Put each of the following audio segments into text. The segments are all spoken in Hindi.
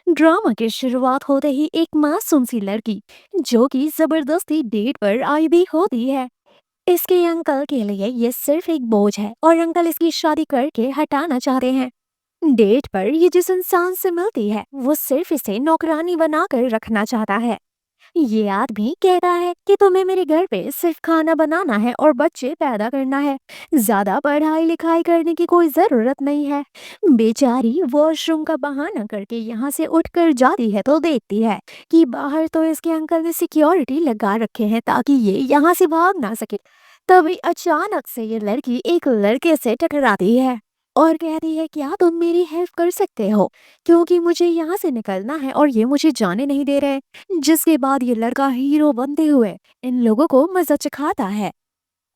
ड्रामा की शुरुआत होते ही एक मासूम सी लड़की जो कि जबरदस्ती डेट पर आई भी होती है। इसके अंकल के लिए ये सिर्फ एक बोझ है और अंकल इसकी शादी करके हटाना चाहते हैं। डेट पर ये जिस इंसान से मिलती है वो सिर्फ इसे नौकरानी बनाकर रखना चाहता है। ये आदमी कहता है कि तुम्हें मेरे घर पे सिर्फ खाना बनाना है और बच्चे पैदा करना है, ज्यादा पढ़ाई लिखाई करने की कोई जरूरत नहीं है। बेचारी वॉशरूम का बहाना करके यहाँ से उठकर जाती है तो देखती है कि बाहर तो इसके अंकल ने सिक्योरिटी लगा रखे हैं ताकि ये यहाँ से भाग ना सके। तभी अचानक से ये लड़की एक लड़के से टकराती है और कहती है क्या तुम मेरी हेल्प कर सकते हो, क्योंकि मुझे यहाँ से निकलना है और ये मुझे जाने नहीं दे रहे। जिसके बाद ये लड़का हीरो बनते हुए इन लोगों को मजा चखाता है।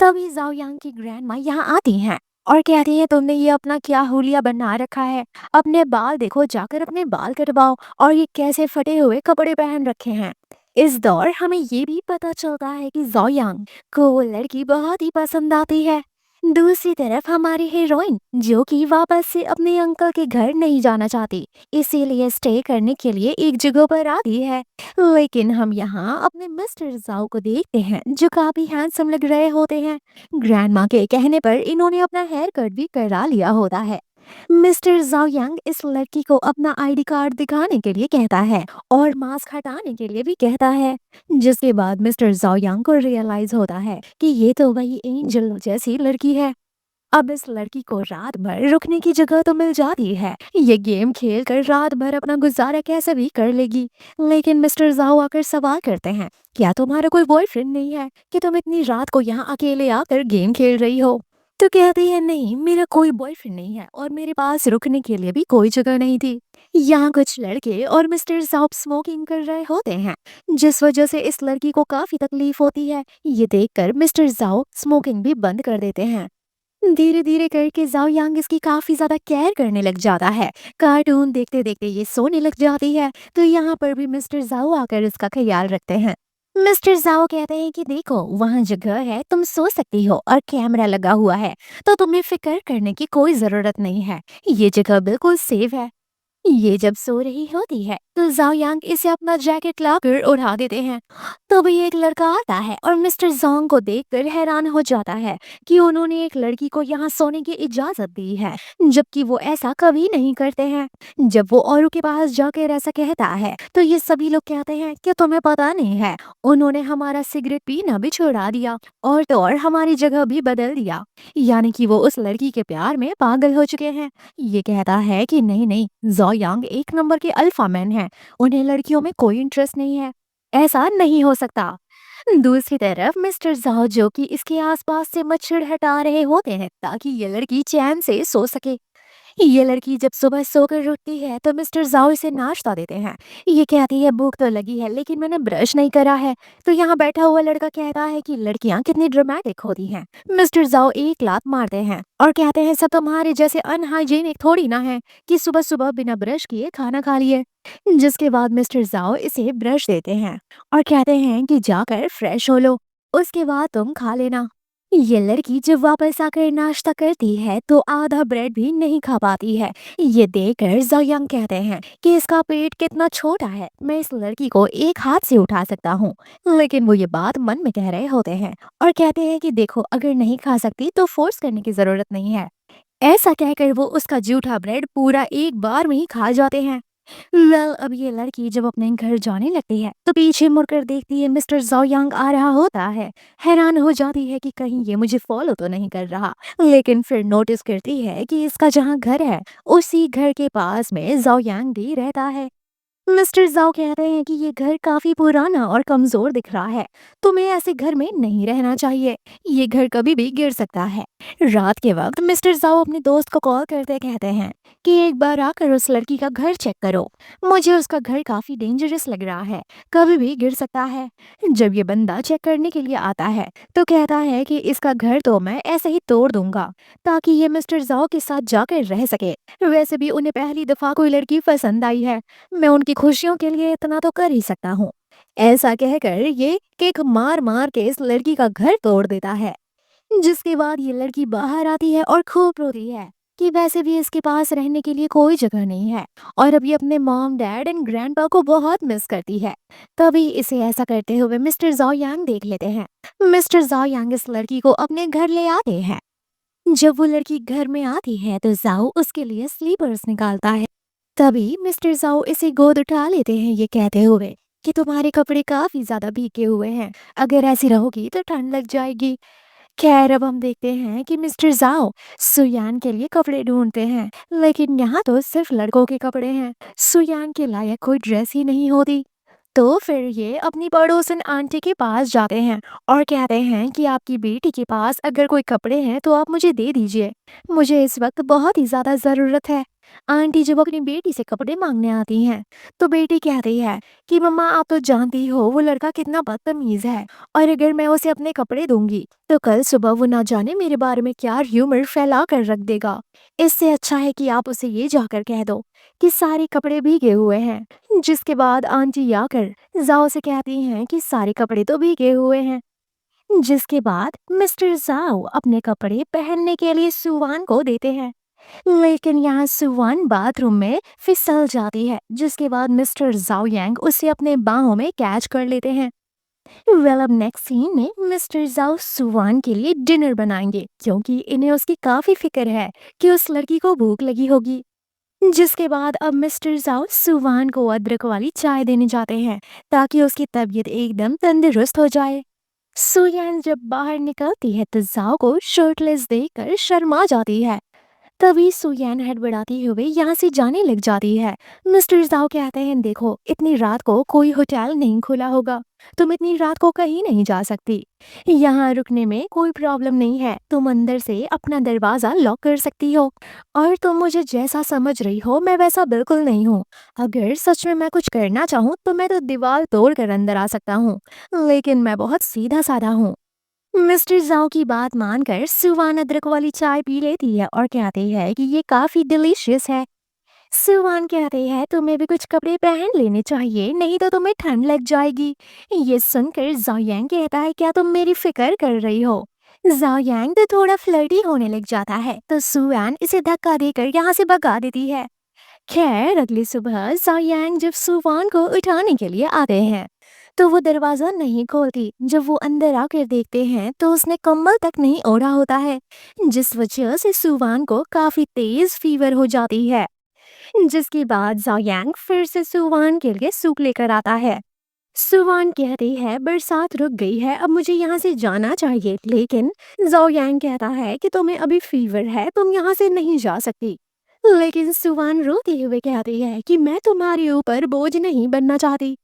तभी जाओ यांग की ग्रैंड माँ यहाँ आती हैं और कहती है तुमने ये अपना क्या हुलिया बना रखा है, अपने बाल देखो, जाकर अपने बाल कटवाओ और ये कैसे फटे हुए कपड़े पहन रखे हैं। इस दौर हमें ये भी पता चलता है कि जाओ यांग को वो लड़की बहुत ही पसंद आती है। दूसरी तरफ हमारी हीरोइन जो कि वापस से अपने अंकल के घर नहीं जाना चाहती, इसीलिए स्टे करने के लिए एक जगह पर आती है। लेकिन हम यहाँ अपने मिस्टर जाओ को देखते हैं जो काफी हैंडसम लग रहे होते हैं। ग्रैंडमा के कहने पर इन्होंने अपना हेयर कट भी करा लिया होता है। मिस्टर जाओ यांग इस लड़की को अपना आईडी कार्ड दिखाने के लिए कहता है और मास्क हटाने के लिए भी कहता है। जिसके बाद मिस्टर जाओ यांग को रियलाइज होता है कि ये तो वही एंजल जैसी लड़की है। अब इस लड़की को रात भर रुकने की जगह तो मिल जाती है, ये गेम खेल कर रात भर अपना गुजारा कैसे भी कर लेगी। लेकिन मिस्टर जाओ आकर सवाल करते हैं क्या तुम्हारा कोई बॉयफ्रेंड नहीं है कि तुम इतनी रात को यहाँ अकेले आकर गेम खेल रही हो। तो कहती है नहीं, मेरा कोई बॉयफ्रेंड नहीं है और मेरे पास रुकने के लिए भी कोई जगह नहीं थी। यहाँ कुछ लड़के और मिस्टर जाओ स्मोकिंग कर रहे होते हैं जिस वजह से इस लड़की को काफी तकलीफ होती है। ये देखकर मिस्टर जाओ स्मोकिंग भी बंद कर देते हैं। धीरे धीरे करके जाओ यांग इसकी काफी ज्यादा केयर करने लग जाता है। कार्टून देखते देखते ये सोने लग जाती है तो यहाँ पर भी मिस्टर जाओ आकर इसका ख्याल रखते हैं। मिस्टर जाओ कहते हैं कि देखो वहाँ जगह है, तुम सो सकती हो और कैमरा लगा हुआ है, तो तुम्हें फिक्र करने की कोई जरूरत नहीं है, ये जगह बिल्कुल सेफ है। ये जब सो रही होती है तो जाओ यांग इसे अपना जैकेट लाकर उड़ा देते हैं। तभी एक लड़का आता है और मिस्टर जोंग को देखकर हैरान हो जाता है कि उन्होंने एक लड़की को यहाँ सोने की इजाजत दी है, जबकि वो ऐसा कभी नहीं करते हैं। जब वो औरों के पास जाकर ऐसा कहता है तो ये सभी लोग कहते हैं कि तुम्हें पता नहीं है, उन्होंने हमारा सिगरेट पीना भी छुड़ा दिया और तो और हमारी जगह भी बदल दिया। यानी कि वो उस लड़की के प्यार में पागल हो चुके हैं। ये कहता है कि नहीं नहीं, जॉ यांग एक नंबर के अल्फा मैन है, उन्हें लड़कियों में कोई इंटरेस्ट नहीं है, ऐसा नहीं हो सकता। दूसरी तरफ मिस्टर जाओ जो कि इसके आसपास से मच्छर हटा रहे होते हैं ताकि ये लड़की चैन से सो सके। ये लड़की जब सुबह सोकर उठती है तो मिस्टर जाओ इसे नाश्ता देते हैं। ये कहती है भूख तो लगी है लेकिन मैंने ब्रश नहीं करा है। तो यहाँ बैठा हुआ लड़का कहता है कि लड़कियां कितनी ड्रामेटिक होती हैं। मिस्टर जाओ एक लात मारते हैं और कहते हैं सब तुम्हारे जैसे अनहाइजीनिक थोड़ी ना है कि सुबह सुबह बिना ब्रश किए खाना खा लिए। जिसके बाद मिस्टर जाओ इसे ब्रश देते हैं और कहते हैं कि जाकर फ्रेश हो लो, उसके बाद तुम खा लेना। ये लड़की जब वापस आकर नाश्ता करती है तो आधा ब्रेड भी नहीं खा पाती है। ये देखकर जोयांग कहते हैं कि इसका पेट कितना छोटा है, मैं इस लड़की को एक हाथ से उठा सकता हूँ। लेकिन वो ये बात मन में कह रहे होते हैं और कहते हैं कि देखो अगर नहीं खा सकती तो फोर्स करने की जरूरत नहीं है। ऐसा कहकर वो उसका जूठा ब्रेड पूरा एक बार में ही खा जाते हैं। वेल अब ये लड़की जब अपने घर जाने लगती है तो पीछे मुड़कर देखती है मिस्टर जोयांग आ रहा होता है। हैरान हो जाती है कि कहीं ये मुझे फॉलो तो नहीं कर रहा, लेकिन फिर नोटिस करती है कि इसका जहाँ घर है उसी घर के पास में जोयांग भी रहता है। मिस्टर जाओ कहते हैं कि ये घर काफी पुराना और कमजोर दिख रहा है, तुम्हें ऐसे घर में नहीं रहना चाहिए, ये घर कभी भी गिर सकता है। रात के वक्त मिस्टर जाओ अपने दोस्त को कॉल करते कहते हैं कि एक बार आकर उस लड़की का घर चेक करो, मुझे उसका घर काफी डेंजरस लग रहा है, कभी भी गिर सकता है। जब ये बंदा चेक करने के लिए आता है तो कहता है कि इसका घर तो मैं ऐसे ही तोड़ दूंगा ताकि ये मिस्टर जाओ के साथ जाकर रह सके। वैसे भी उन्हें पहली दफा कोई लड़की पसंद आई है, मैं उनकी खुशियों के लिए इतना तो कर ही सकता हूँ। ऐसा कहकर ये किक मार मार के इस लड़की का घर तोड़ देता है। जिसके बाद ये लड़की बाहर आती है और खूब रोती है कि वैसे भी इसके पास रहने के लिए कोई जगह नहीं है और अब ये अपने मॉम डैड एंड ग्रैंडपा को बहुत मिस करती है। तभी इसे ऐसा करते हुए मिस्टर जाओ यांग देख लेते हैं। मिस्टर जाओ यांग इस लड़की को अपने घर ले आते हैं। जब वो लड़की घर में आती है तो जाओ उसके लिए स्लीपर्स निकालता है। तभी मिस्टर जाओ इसे गोद उठा लेते हैं, ये कहते हुए कि तुम्हारे कपड़े काफी ज्यादा भीगे हुए हैं, अगर ऐसी रहोगी तो ठंड लग जाएगी। खैर अब हम देखते हैं कि मिस्टर जाओ सुयान के लिए कपड़े ढूंढते हैं, लेकिन यहाँ तो सिर्फ लड़कों के कपड़े हैं, सुयान के लायक कोई ड्रेस ही नहीं होती। तो फिर ये अपनी पड़ोसन आंटी के पास जाते हैं और कहते हैं कि आपकी बेटी के पास अगर कोई कपड़े हैं तो आप मुझे दे दीजिए, मुझे इस वक्त बहुत ही ज़्यादा ज़रूरत है। आंटी जब अपनी बेटी से कपड़े मांगने आती हैं तो बेटी कहती है कि मम्मा आप तो जानती हो वो लड़का कितना बदतमीज़ है, और अगर मैं उसे अपने कपड़े दूंगी तो कल सुबह वो ना जाने मेरे बारे में क्या र्यूमर फैला कर रख देगा। इससे अच्छा है कि आप उसे ये जाकर कह दो कि सारे कपड़े भीगे हुए हैं। जिसके बाद आंटी आकर जाओ से कहती हैं कि सारे कपड़े तो भीगे हुए हैं। जिसके बाद मिस्टर जाओ अपने कपड़े पहनने के लिए सुवान को देते हैं, लेकिन यहाँ सुवान बाथरूम में फिसल जाती है, जिसके बाद मिस्टर जाओ यांग उसे अपने बाहों में कैच कर लेते हैं। वेल अब नेक्स्ट सीन में मिस्टर जाओ सुवान के लिए डिनर बनाएंगे, क्योंकि इन्हें उसकी काफी फिक्र है कि उस लड़की को भूख लगी होगी। जिसके बाद अब मिस्टर जाओ सुवान को अदरक वाली चाय देने जाते हैं ताकि उसकी तबीयत एकदम तंदुरुस्त हो जाए। सुयान जब बाहर निकलती है तो जाओ को शर्टलेस देखकर शर्मा जाती है। तभी सुयैन हड़बड़ाती हुए यहाँ से जाने लग जाती है। मिस्टर जाओ कहते हैं देखो इतनी रात को कोई होटल नहीं खुला होगा, तुम इतनी रात को कहीं नहीं जा सकती, यहाँ रुकने में कोई प्रॉब्लम नहीं है, तुम अंदर से अपना दरवाजा लॉक कर सकती हो। और तुम मुझे जैसा समझ रही हो मैं वैसा बिल्कुल नहीं हूँ, अगर सच में मैं कुछ करना चाहूँ तो मैं तो दीवार तोड़ कर अंदर आ सकता हूँ, लेकिन मैं बहुत सीधा साधा हूँ। मिस्टर जाओ की बात मानकर सुवान अदरक वाली चाय पी लेती है और कहती है कि ये काफी डिलीशियस है। सुवान कहते हैं तुम्हें भी कुछ कपड़े पहन लेने चाहिए, नहीं तो तुम्हें ठंड लग जाएगी। ये सुनकर जाओयांग कहता है क्या तुम मेरी फिक्र कर रही हो। जाओयांग तो थोड़ा फ्लर्टी होने लग जाता है तो सुवान इसे धक्का देकर यहाँ से भगा देती है। खैर अगली सुबह जाओयांग जब सुवान को उठाने के लिए आते हैं तो वो दरवाजा नहीं खोलती। जब वो अंदर आकर देखते हैं तो उसने कम्बल तक नहीं ओढ़ा होता है, जिस वजह से सुवान को काफी तेज फीवर हो जाती है। जिसके बाद जायांग फिर से सुवान के लिए सूप लेकर आता है। सुवान कहती है बरसात रुक गई है, अब मुझे यहाँ से जाना चाहिए, लेकिन जायांग कहता है कि तुम्हें अभी फीवर है, तुम यहाँ से नहीं जा सकती। लेकिन सुवान रोते हुए कहती है कि मैं तुम्हारे ऊपर बोझ नहीं बनना चाहती।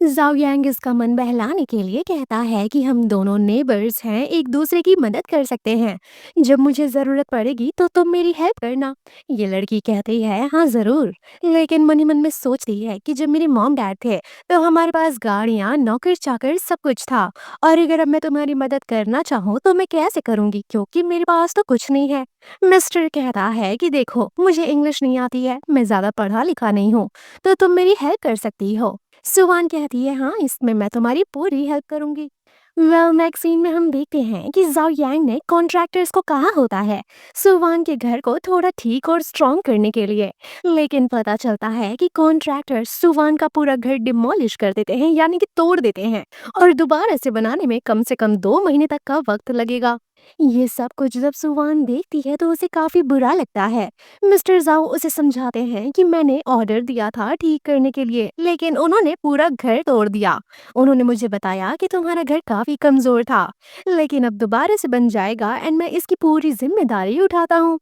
जाओ यांग इसका मन बहलाने के लिए कहता है कि हम दोनों नेबर्स हैं, एक दूसरे की मदद कर सकते हैं, जब मुझे ज़रूरत पड़ेगी तो तुम मेरी हेल्प करना। ये लड़की कहती है हाँ ज़रूर, लेकिन मन ही मन में सोचती है कि जब मेरे मॉम डैड थे तो हमारे पास गाड़ियाँ नौकर चाकर सब कुछ था, और अगर अब मैं तुम्हारी मदद करना चाहूँ तो मैं कैसे करूँगी क्योंकि मेरे पास तो कुछ नहीं है। मिस्टर कहता है कि देखो मुझे इंग्लिश नहीं आती है, मैं ज़्यादा पढ़ा लिखा नहीं हूँ, तो तुम मेरी हेल्प कर सकती हो। सुवान कहती है हाँ इसमें मैं तुम्हारी पूरी हेल्प करूंगी। वेल नेक्स्ट सीन में हम देखते हैं कि जाओ यांग ने कॉन्ट्रैक्टर्स को कहा होता है सुवान के घर को थोड़ा ठीक और स्ट्रॉन्ग करने के लिए, लेकिन पता चलता है कि कॉन्ट्रैक्टर्स सुवान का पूरा घर डिमोलिश कर देते हैं, यानी कि तोड़ देते हैं, और दोबारा से बनाने में कम से कम 2 महीने तक का वक्त लगेगा। ये सब कुछ जब सुवान देखती है तो उसे काफी बुरा लगता है। मिस्टर जाओ उसे समझाते हैं कि मैंने ऑर्डर दिया था ठीक करने के लिए, लेकिन उन्होंने पूरा घर तोड़ दिया। उन्होंने मुझे बताया कि तुम्हारा घर काफी कमजोर था, लेकिन अब दोबारा से बन जाएगा एंड मैं इसकी पूरी जिम्मेदारी उठाता हूँ।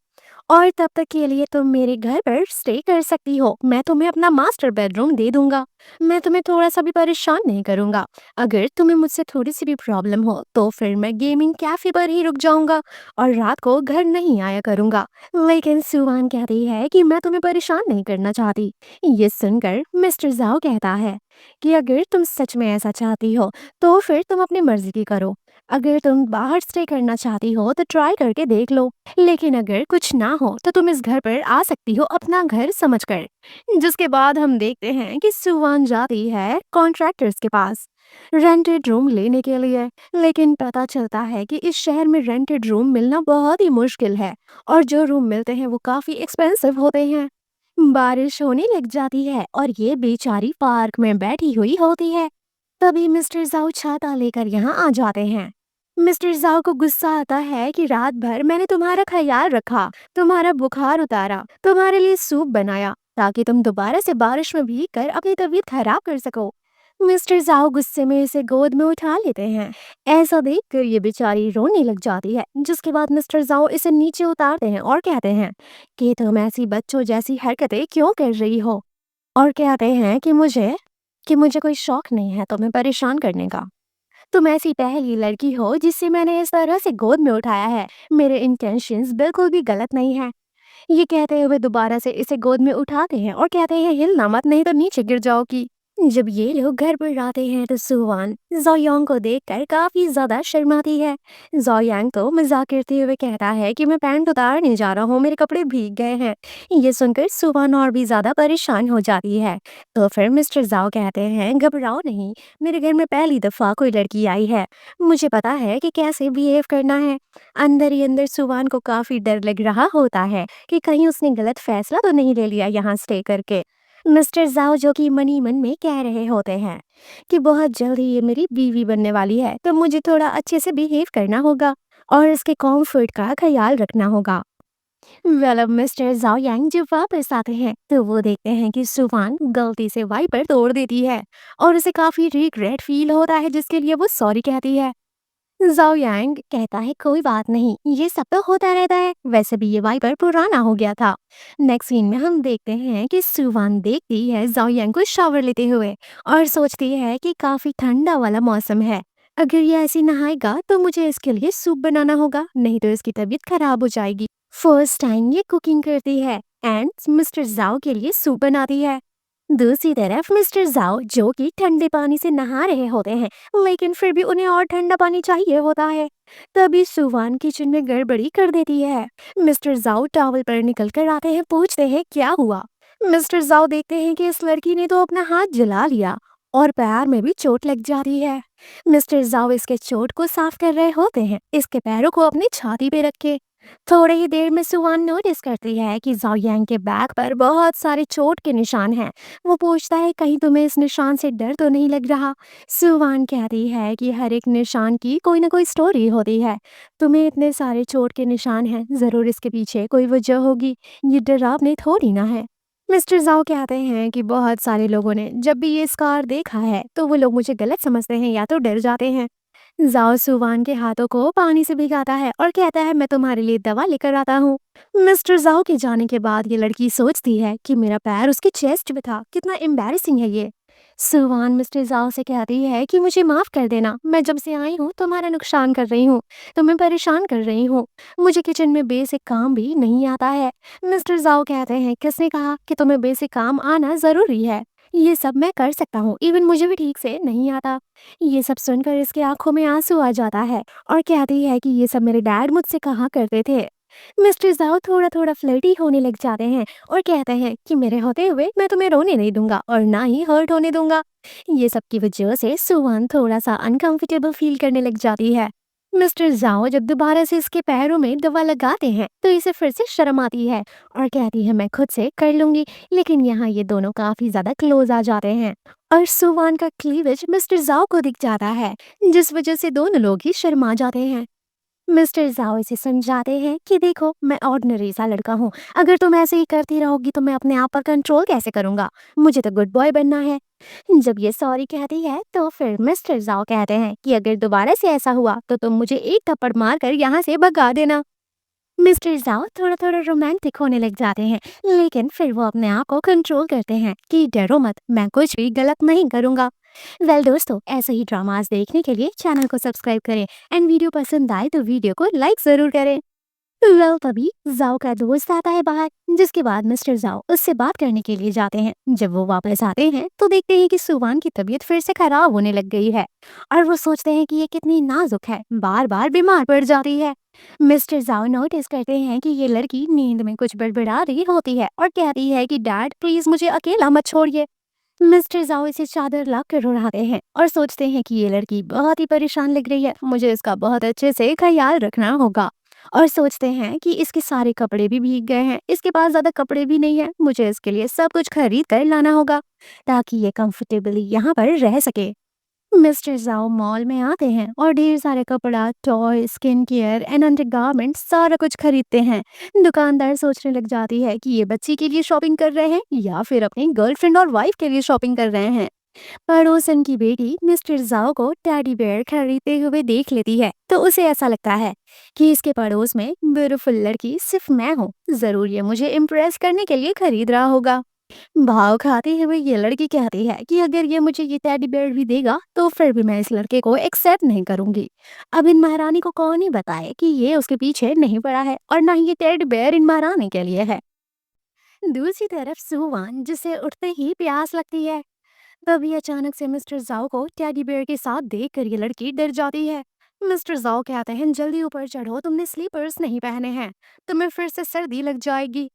और तब तक के लिए तुम मेरे घर पर स्टे कर सकती हो, मैं तुम्हें अपना मास्टर बेडरूम दे दूंगा, मैं तुम्हें थोड़ा सा भी परेशान नहीं करूंगा। अगर तुम्हें मुझसे थोड़ी सी भी प्रॉब्लम हो तो फिर मैं गेमिंग कैफे पर ही रुक जाऊंगा और रात को घर नहीं आया करूंगा। लेकिन सुवान कहती है कि मैं तुम्हें परेशान नहीं करना चाहती। ये सुनकर मिस्टर जाओ कहता है कि अगर तुम सच में ऐसा चाहती हो तो फिर तुम अपनी मर्जी की करो, अगर तुम बाहर स्टे करना चाहती हो तो ट्राई करके देख लो, लेकिन अगर कुछ ना हो तो तुम इस घर पर आ सकती हो अपना घर समझकर। जिसके बाद हम देखते हैं कि सुवान जाती है कॉन्ट्रैक्टर्स के पास रेंटेड रूम लेने के लिए। लेकिन पता चलता है कि इस शहर में रेंटेड रूम मिलना बहुत ही मुश्किल है, और जो रूम मिलते हैं वो काफी एक्सपेंसिव होते हैं। बारिश होने लग जाती है और ये बेचारी पार्क में बैठी हुई होती है। तभी मिस्टर जाओ छाता लेकर यहाँ आ जाते हैं। मिस्टर जाओ को गुस्सा आता है कि रात भर मैंने तुम्हारा ख्याल रखा, तुम्हारा बुखार उतारा, तुम्हारे लिए सूप बनाया, ताकि तुम दोबारा से बारिश में भीग कर अपनी तबीयत खराब कर सको। मिस्टर जाओ गुस्से में इसे गोद में उठा लेते हैं। ऐसा देखकर ये बेचारी रोने लग जाती है, जिसके बाद मिस्टर जाओ इसे नीचे उतारते हैं और कहते हैं कि तुम ऐसी बच्चों जैसी हरकतें क्यों कर रही हो, और कहते हैं कि मुझे कोई शौक नहीं है तुम्हें परेशान करने का। तुम ऐसी पहली लड़की हो जिससे मैंने इस तरह से गोद में उठाया है। मेरे इंटेंशंस बिल्कुल भी गलत नहीं है। ये कहते हुए दोबारा से इसे गोद में उठाते हैं और कहते हैं हिलना मत, नहीं तो नीचे गिर जाओगी। जब ये लोग घर पर आते हैं तो सुवान जोयांग को देखकर काफी ज्यादा शर्माती है। जोयांग तो मजाक करते हुए कहता है कि मैं पैंट उतारने जा रहा हूँ, मेरे कपड़े भीग गए हैं। ये सुनकर सुवान और भी ज्यादा परेशान हो जाती है। तो फिर मिस्टर जाओ कहते हैं घबराओ नहीं, मेरे घर में पहली दफा कोई लड़की आई है, मुझे पता है कि कैसे बिहेव करना है। अंदर ही अंदर सुवान को काफी डर लग रहा होता है कि कहीं उसने गलत फैसला तो नहीं ले लिया यहाँ स्टे करके। मिस्टर जाओ जो कि मनी मन में कह रहे होते हैं कि बहुत जल्द ही ये मेरी बीवी बनने वाली है, तो मुझे थोड़ा अच्छे से बिहेव करना होगा और इसके कॉम्फर्ट का ख्याल रखना होगा। वेल अब मिस्टर जाओ यांग जब वापस आते हैं तो वो देखते हैं कि सुवान गलती से वाइपर तोड़ देती है और उसे काफी रिग्रेट फील होता है, जिसके लिए वो सॉरी कहती है। जाओ यांग कहता है कोई बात नहीं, ये सब तो होता रहता है, वैसे भी ये वाइपर पुराना हो गया था। नेक्स्ट सीन में हम देखते हैं कि सुवान देखती है जाओ यांग को शावर लेते हुए और सोचती है कि काफी ठंडा वाला मौसम है, अगर ये ऐसी नहाएगा तो मुझे इसके लिए सूप बनाना होगा, नहीं तो इसकी तबीयत खराब हो जाएगी। फर्स्ट टाइम ये कुकिंग करती है एंड मिस्टर जाओ के लिए सूप बनाती है। दूसरी तरफ मिस्टर जाओ जो कि ठंडे पानी से नहा रहे होते हैं, लेकिन फिर भी उन्हें और ठंडा पानी चाहिए होता है। तभी सुवान किचन में गड़बड़ी कर देती है। मिस्टर जाओ टॉवल पर निकल कर आते हैं, पूछते हैं क्या हुआ। मिस्टर जाओ देखते हैं कि इस लड़की ने तो अपना हाथ जला लिया और पैर में भी चोट लग जाती है। मिस्टर जाओ इसके चोट को साफ कर रहे होते हैं, इसके पैरों को अपनी छाती पे रखे। थोड़ी ही देर में सुवान नोटिस करती है कि जाओ यांग के बैक पर बहुत सारे चोट के निशान हैं। वो पूछता है कहीं तुम्हें इस निशान से डर तो नहीं लग रहा। सुवान कहती है कि हर एक निशान की कोई ना कोई स्टोरी होती है, तुम्हें इतने सारे चोट के निशान हैं, जरूर इसके पीछे कोई वजह होगी, ये डरावने थोड़ी ना है। मिस्टर जाओ कहते हैं कि बहुत सारे लोगों ने जब भी ये स्कार देखा है तो वो लोग मुझे गलत समझते हैं या तो डर जाते हैं। जाओ सुवान के हाथों को पानी से भिगाता है और कहता है मैं तुम्हारे लिए दवा लेकर आता हूँ। मिस्टर जाओ के जाने के बाद ये लड़की सोचती है कि मेरा पैर उसकी चेस्ट में था, कितना एम्बैरेसिंग है ये। सुवान मिस्टर जाओ से कहती है कि मुझे माफ कर देना, मैं जब से आई हूँ तुम्हारा नुकसान कर रही हूँ, तुम्हें परेशान कर रही हूँ, मुझे किचन में बेसिक काम भी नहीं आता है। मिस्टर जाओ कहते हैं किसने कहा कि तुम्हें बेसिक काम आना जरूरी है, ये सब मैं कर सकता हूँ, इवन मुझे भी ठीक से नहीं आता। ये सब सुनकर इसके आंखों में आंसू आ जाता है और कहती है कि ये सब मेरे डैड मुझसे कहा करते थे। मिस्टर जाओ थोड़ा थोड़ा फ्लर्टी होने लग जाते हैं और कहते हैं कि मेरे होते हुए मैं तुम्हें रोने नहीं दूंगा और ना ही हर्ट होने दूंगा। ये सब की वजह से सुवन थोड़ा सा अनकंफर्टेबल फील करने लग जाती है। मिस्टर जाओ जब दोबारा से इसके पैरों में दवा लगाते हैं तो इसे फिर से शर्म आती है और कहती है मैं खुद से कर लूंगी, लेकिन यहाँ ये दोनों काफी ज्यादा क्लोज आ जाते हैं और सुवान का क्लीवेज मिस्टर जाओ को दिख जाता है, जिस वजह से दोनों लोग ही शर्मा जाते हैं। मिस्टर जाओ इसे समझाते हैं कि देखो मैं ऑर्डिनरी सा लड़का हूँ, अगर तुम ऐसे ही करती रहोगी तो मैं अपने आप पर कंट्रोल कैसे करूंगा, मुझे तो गुड बॉय बनना है। जब ये सॉरी कहती है तो फिर मिस्टर जाओ कहते हैं कि अगर दोबारा से ऐसा हुआ तो तुम मुझे एक थप्पड़ मारकर यहाँ से भगा देना। मिस्टर जाओ थोड़ा थोड़ा रोमांटिक होने लग जाते हैं, लेकिन फिर वो अपने आप को कंट्रोल करते हैं कि डरो मत, मैं कुछ भी गलत नहीं करूंगा। वेल दोस्तों, ऐसे ही ड्रामास देखने के लिए चैनल को सब्सक्राइब करें एंड वीडियो पसंद आए तो वीडियो को लाइक जरूर करें। तभी जाओ का दोस्त आता है बाहर, जिसके बाद मिस्टर जाओ उससे बात करने के लिए जाते हैं। जब वो वापस आते हैं तो देखते हैं कि सुवान की तबीयत फिर से खराब होने लग गई है और वो सोचते हैं कि ये कितनी नाजुक है, बार बार बीमार पड़ जाती है। मिस्टर जाओ नोटिस करते हैं कि ये लड़की नींद में कुछ बड़बड़ा रही होती है और कहती है कि डैड प्लीज मुझे अकेला मत छोड़िए। मिस्टर जाओ इसे चादर ला कर उड़ाते हैं और सोचते हैं कि ये लड़की बहुत ही परेशान लग रही है, मुझे इसका बहुत अच्छे से ख्याल रखना होगा। और सोचते हैं कि इसके सारे कपड़े भी भीग गए हैं, इसके पास ज्यादा कपड़े भी नहीं है, मुझे इसके लिए सब कुछ खरीद कर लाना होगा ताकि ये कंफर्टेबली यहाँ पर रह सके। मिस्टर जाओ मॉल में आते हैं और ढेर सारे कपड़ा, toy, skin care and undergarments सारा कुछ खरीदते हैं। दुकानदार सोचने लग जाती है कि ये बच्ची के लिए शॉपिंग कर रहे हैं या फिर अपनी गर्लफ्रेंड और वाइफ के लिए शॉपिंग कर रहे हैं। पड़ोसन की बेटी मिस्टर जाओ को टेडी बेयर खरीदते हुए देख लेती है तो उसे ऐसा लगता है कि इसके पड़ोस में ब्यूटीफुल लड़की सिर्फ मैं हूँ, जरूर ये मुझे इम्प्रेस करने के लिए खरीद रहा होगा। भाव खाते हुए ये लड़की कहती है कि अगर ये मुझे ये टेडी बेयर भी देगा तो फिर भी मैं इस लड़के को एक्सेप्ट नहीं करूंगी। अब इन महारानी को कौन ही बताए कि ये उसके पीछे नहीं पड़ा है और ना ही ये टेडी बेयर इन महारानी के लिए है। दूसरी तरफ सुवान जिसे उठते ही प्यास लगती है, तभी अचानक से मिस्टर जाओ को टेडी बेयर के साथ देखकर ये लड़की डर जाती है। मिस्टर जाओ कहते हैं जल्दी ऊपर चढ़ो, तुमने स्लीपर्स नहीं पहने हैं, तुम्हें फिर से सर्दी लग जाएगी।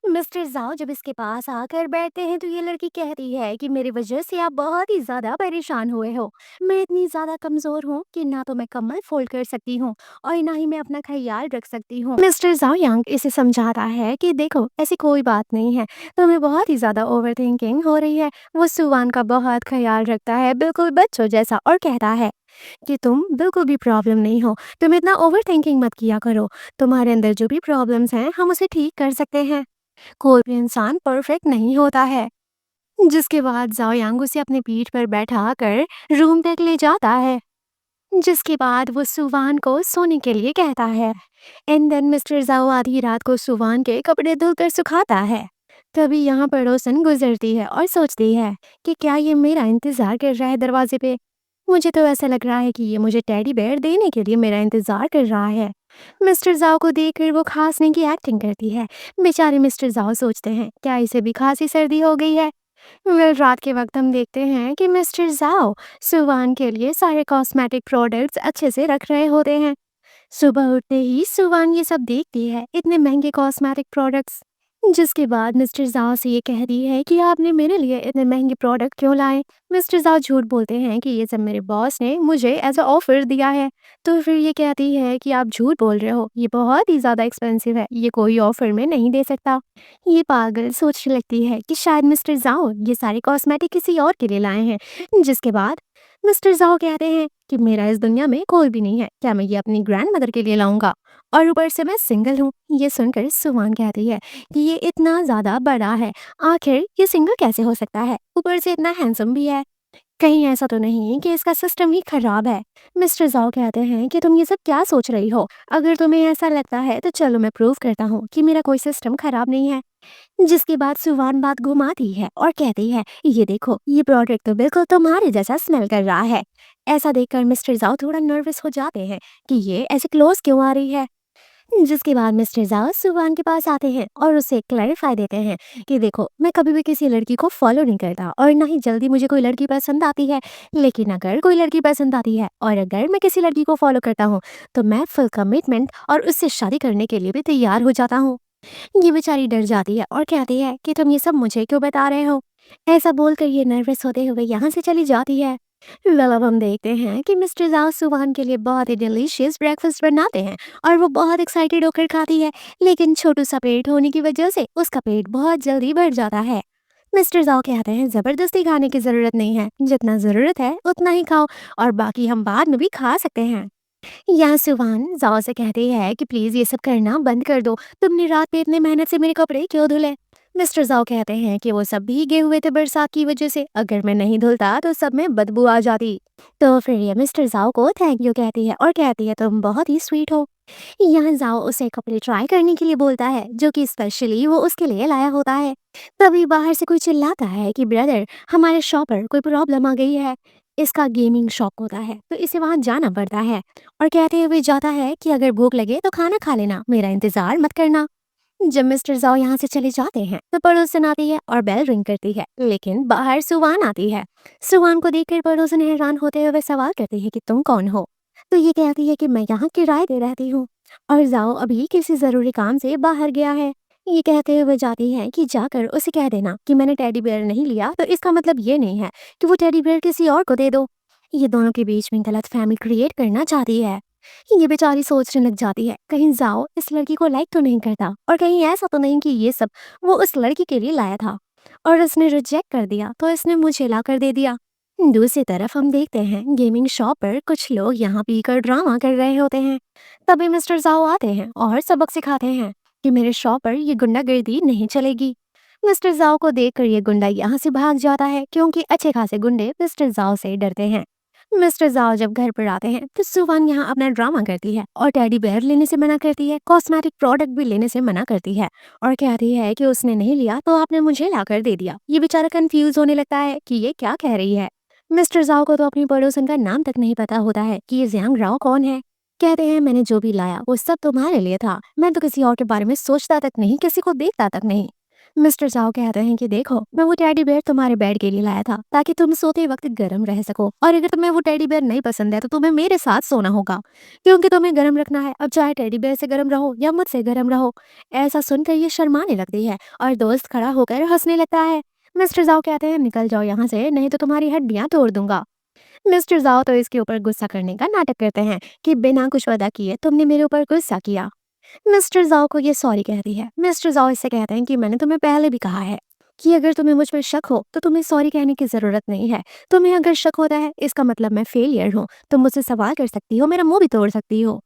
मिस्टर जाओ जब इसके पास आकर बैठते हैं तो ये लड़की कहती है कि मेरी वजह से आप बहुत ही ज्यादा परेशान हुए हो। मैं इतनी ज्यादा कमजोर हूँ कि ना तो मैं कमर फोल्ड कर सकती हूँ और ना ही मैं अपना ख्याल रख सकती हूँ। मिस्टर जाओ यंग इसे समझाता है कि देखो ऐसी कोई बात नहीं है, तुम्हें बहुत ही ज्यादा ओवर थिंकिंग हो रही है। वो सुवान का बहुत ख्याल रखता है बिल्कुल बच्चों जैसा और कहता है कि तुम बिल्कुल भी प्रॉब्लम नहीं हो, तुम इतना ओवर थिंकिंग मत किया करो, तुम्हारे अंदर जो भी प्रॉब्लम्स हैं हम उसे ठीक कर सकते हैं, कोई भी इंसान परफेक्ट नहीं होता है। जिसके बाद जाओ यांग उसे अपने पीठ पर बैठा कर रूम तक ले जाता है, जिसके बाद वो सुवान को सोने के लिए कहता है। एंड देन मिस्टर जाओ आधी रात को सुवान के कपड़े धुलकर सुखाता है। तभी यहाँ पड़ोसन गुजरती है और सोचती है कि क्या ये मेरा इंतजार कर रहा है दरवाजे पे। मुझे तो ऐसा लग रहा है कि ये मुझे टेडी बेयर देने के लिए मेरा इंतजार कर रहा है। मिस्टर जाओ को देखकर वो खांसने की एक्टिंग करती है। बेचारे मिस्टर जाओ सोचते हैं क्या इसे भी खांसी सर्दी हो गई है। वेल रात के वक्त हम देखते हैं कि मिस्टर जाओ सुवान के लिए सारे कॉस्मेटिक प्रोडक्ट्स अच्छे से रख रहे होते हैं। सुबह उठते ही सुवान ये सब देखती है, इतने महंगे कॉस्मेटिक प्रोडक्ट्स। जिसके बाद मिस्टर जाओ से ये कहती है कि आपने मेरे लिए इतने महंगे प्रोडक्ट क्यों लाए। मिस्टर जाओ झूठ बोलते हैं कि ये सब मेरे बॉस ने मुझे एज अ ऑफर दिया है। तो फिर ये कहती है कि आप झूठ बोल रहे हो, ये बहुत ही ज़्यादा एक्सपेंसिव है, ये कोई ऑफर में नहीं दे सकता। ये पागल सोचने लगती है कि शायद मिस्टर जाओ ये सारे कॉस्मेटिक किसी और के लिए लाए हैं। जिसके बाद मिस्टर जाओ कहते हैं कि मेरा इस दुनिया में कोई भी नहीं है, क्या मैं ये अपनी ग्रैंड मदर के लिए लाऊंगा, और ऊपर से मैं सिंगल हूँ। ये सुनकर सुवान कहती है कि ये इतना ज्यादा बड़ा है, आखिर ये सिंगल कैसे हो सकता है, ऊपर से इतना हैंडसम भी है, कहीं ऐसा तो नहीं कि इसका सिस्टम ही खराब है। मिस्टर जाओ कहते हैं कि तुम ये सब क्या सोच रही हो, अगर तुम्हें ऐसा लगता है तो चलो मैं प्रूव करता हूँ कि मेरा कोई सिस्टम खराब नहीं है। जिसके बाद सुवान बात घुमाती है और कहती है ये देखो ये प्रोडक्ट तो बिल्कुल तुम्हारे जैसा स्मेल कर रहा है। ऐसा देखकर मिस्टर जाओ थोड़ा नर्वस हो जाते हैं कि ये ऐसे क्लोज क्यों आ रही है। जिसके बाद मिस्टर जाओ सुवान के पास आते हैं और उसे क्लैरिफाई देते हैं कि देखो मैं कभी भी किसी लड़की को फॉलो नहीं करता और ना ही जल्दी मुझे कोई लड़की पसंद आती है, लेकिन अगर कोई लड़की पसंद आती है और अगर मैं किसी लड़की को फॉलो करता हूँ तो मैं फुल कमिटमेंट और उससे शादी करने के लिए भी तैयार हो जाता हूँ। ये बेचारी डर जाती है और कहती है कि तुम ये सब मुझे क्यों बता रहे हो। ऐसा बोलकर ये नर्वस होते हुए यहाँ से चली जाती है। वेल अब हम देखते हैं कि मिस्टर जाओ सुबहान के लिए बहुत ही डिलीशियस ब्रेकफास्ट बनाते हैं और वो बहुत एक्साइटेड होकर खाती है, लेकिन छोटू सा पेट होने की वजह से उसका पेट बहुत जल्दी भर जाता है। मिस्टर जाओ कहते हैं जबरदस्ती खाने की जरूरत नहीं है, जितना जरूरत है उतना ही खाओ और बाकी हम बाद में भी खा सकते हैं। यहाँ सुवान जाओ से कहती है कि प्लीज ये सब करना बंद कर दो, तुमने रात में इतने मेहनत से मेरे कपड़े क्यों धुले। मिस्टर जाओ कहते हैं कि वो सब भीगे हुए थे बरसात की वजह से, अगर मैं नहीं धुलता तो सब में बदबू आ जाती। तो फिर ये मिस्टर जाओ को थैंक यू कहती है और कहती है तुम बहुत ही स्वीट हो। यहाँ जाओ उसे कपड़े ट्राई करने के लिए बोलता है जो कि स्पेशली वो उसके लिए लाया होता है। तभी बाहर से कोई चिल्लाता है कि ब्रदर हमारे शॉप पर कोई प्रॉब्लम आ गई है। इसका गेमिंग शौक होता है तो इसे वहां जाना पड़ता है और कहते हुए जाता है कि अगर भूख लगे तो खाना खा लेना, मेरा इंतजार मत करना। जब मिस्टर जाओ यहाँ से चले जाते हैं तो पड़ोसन आती है और बेल रिंग करती है, लेकिन बाहर सुवान आती है। सुवान को देखकर पड़ोसन हैरान होते हुए सवाल करती है कि तुम कौन हो। तो ये कहती है कि मैं यहाँ किराए पे रहती हूँ और जाओ अभी किसी जरूरी काम से बाहर गया है। ये कहते हुए जाती है कि जाकर उसे कह देना कि मैंने टेडी बेयर नहीं लिया, तो इसका मतलब ये नहीं है कि वो टेडी बेयर किसी और को दे दो। ये दोनों के बीच में गलत फहमी क्रिएट करना चाहती है। ये बेचारी सोचने लग जाती है कहीं जाओ इस लड़की को लाइक तो नहीं करता और कहीं ऐसा तो नहीं कि ये सब वो उस लड़की के लिए लाया था और उसने रिजेक्ट कर दिया तो इसने मुझे ला कर दे दिया। दूसरी तरफ हम देखते हैं गेमिंग शॉप पर कुछ लोग यहाँ पीकर ड्रामा कर रहे होते हैं। तभी मिस्टर जाओ आते हैं और सबक सिखाते हैं कि मेरे शॉप पर ये गुंडागर्दी नहीं चलेगी। मिस्टर जाओ को देखकर ये गुंडा यहाँ से भाग जाता है क्योंकि अच्छे खासे गुंडे मिस्टर जाओ से डरते हैं। मिस्टर जाओ जब घर पर आते हैं तो सुवान यहाँ अपना ड्रामा करती है और टेडी बेयर लेने से मना करती है, कॉस्मेटिक प्रोडक्ट भी लेने से मना करती है और कहती है कि उसने नहीं लिया तो आपने मुझे ला कर दे दिया। ये बेचारा कंफ्यूज होने लगता है कि ये क्या कह रही है। मिस्टर जाओ को तो अपनी पड़ोसन का नाम तक नहीं पता होता है कि ये जियांग राव कौन है। कहते हैं मैंने जो भी लाया वो सब तुम्हारे लिए था, मैं तो किसी और के बारे में सोचता तक नहीं, किसी को देखता तक नहीं। मिस्टर जाओ कहते हैं कि देखो मैं वो टेडी बेयर तुम्हारे बेड के लिए लाया था ताकि तुम सोते वक्त गर्म रह सको, और अगर तुम्हें वो टेडी बेयर नहीं पसंद है तो तुम्हें मेरे साथ सोना होगा क्योंकि तुम्हें गर्म रखना है, अब चाहे टेडी बेयर से गर्म रहो या मुझसे गर्म रहो। ऐसा सुनकर ये शर्माने लगती है और दोस्त खड़ा होकर हंसने लगता है। मिस्टर जाओ कहते हैं निकल जाओ यहाँ से नहीं तो तुम्हारी हड्डियां तोड़ दूंगा। मिस्टर जाओ तो इसके ऊपर गुस्सा करने का नाटक करते हैं कि बिना कुछ वजह किए तुमने मेरे ऊपर गुस्सा किया। मिस्टर जाओ को ये सॉरी कहती है। मिस्टर जाओ इससे कहते हैं कि मैंने तुम्हें पहले भी कहा है कि अगर तुम्हें मुझ पर शक हो तो तुम्हें सॉरी कहने की जरूरत नहीं है। तुम्हें अगर शक होता है इसका मतलब मैं फेलियर हूँ, तुम मुझसे सवाल कर सकती हो, मेरा मुंह भी तोड़ सकती हो।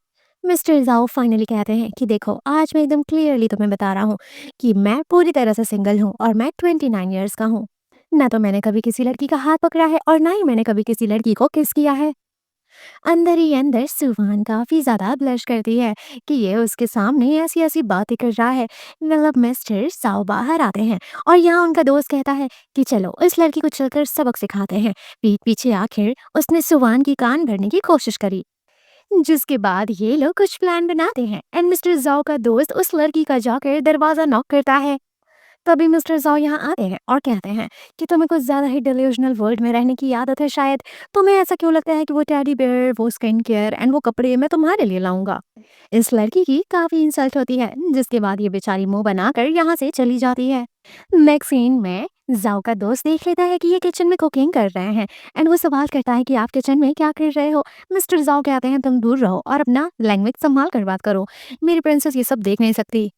मिस्टर जाओ फाइनली कहते हैं कि देखो आज मैं एकदम क्लियरली तुम्हें बता रहा हूँ कि मैं पूरी तरह से सिंगल हूँ और मैं 29 ईयर्स का हूँ। ना तो मैंने कभी किसी लड़की का हाथ पकड़ा है और ना ही मैंने कभी किसी लड़की को किस किया है। अंदर ही अंदर सुहान काफी ज्यादा ब्लश करती है कि ये उसके सामने ऐसी ऐसी बातें कर रहा है। मतलब मिस्टर साओ बाहर आते हैं और यहाँ उनका दोस्त कहता है कि चलो इस लड़की को चलकर सबक सिखाते हैं। पीठ पीछे आखिर उसने सुहान की कान भरने की कोशिश करी, जिसके बाद ये लोग कुछ प्लान बनाते हैं एंड मिस्टर जाओ का दोस्त उस लड़की का जाकर दरवाजा नॉक करता है। तभी मिस्टर ज़ाओ यहाँ आते हैं और कहते हैं कि तुम्हें कुछ ज़्यादा ही डिल्यूजनल वर्ल्ड में रहने की आदत है शायद। तुम्हें ऐसा क्यों लगता है कि वो टेडी बेयर, वो स्किन केयर एंड वो कपड़े मैं तुम्हारे लिए लाऊंगा। इस लड़की की काफ़ी इंसल्ट होती है, जिसके बाद ये बेचारी मुंह बनाकर यहाँ से चली जाती है। नेक्स्ट सीन में जाओ का दोस्त देख लेता है कि ये किचन में कुकिंग कर रहे हैं एंड वो सवाल करता है कि आप किचन में क्या कर रहे हो। मिस्टर जाओ कहते हैं तुम दूर रहो और अपना लैंग्वेज संभाल कर बात करो, मेरी प्रिंसेस ये सब देख नहीं सकती।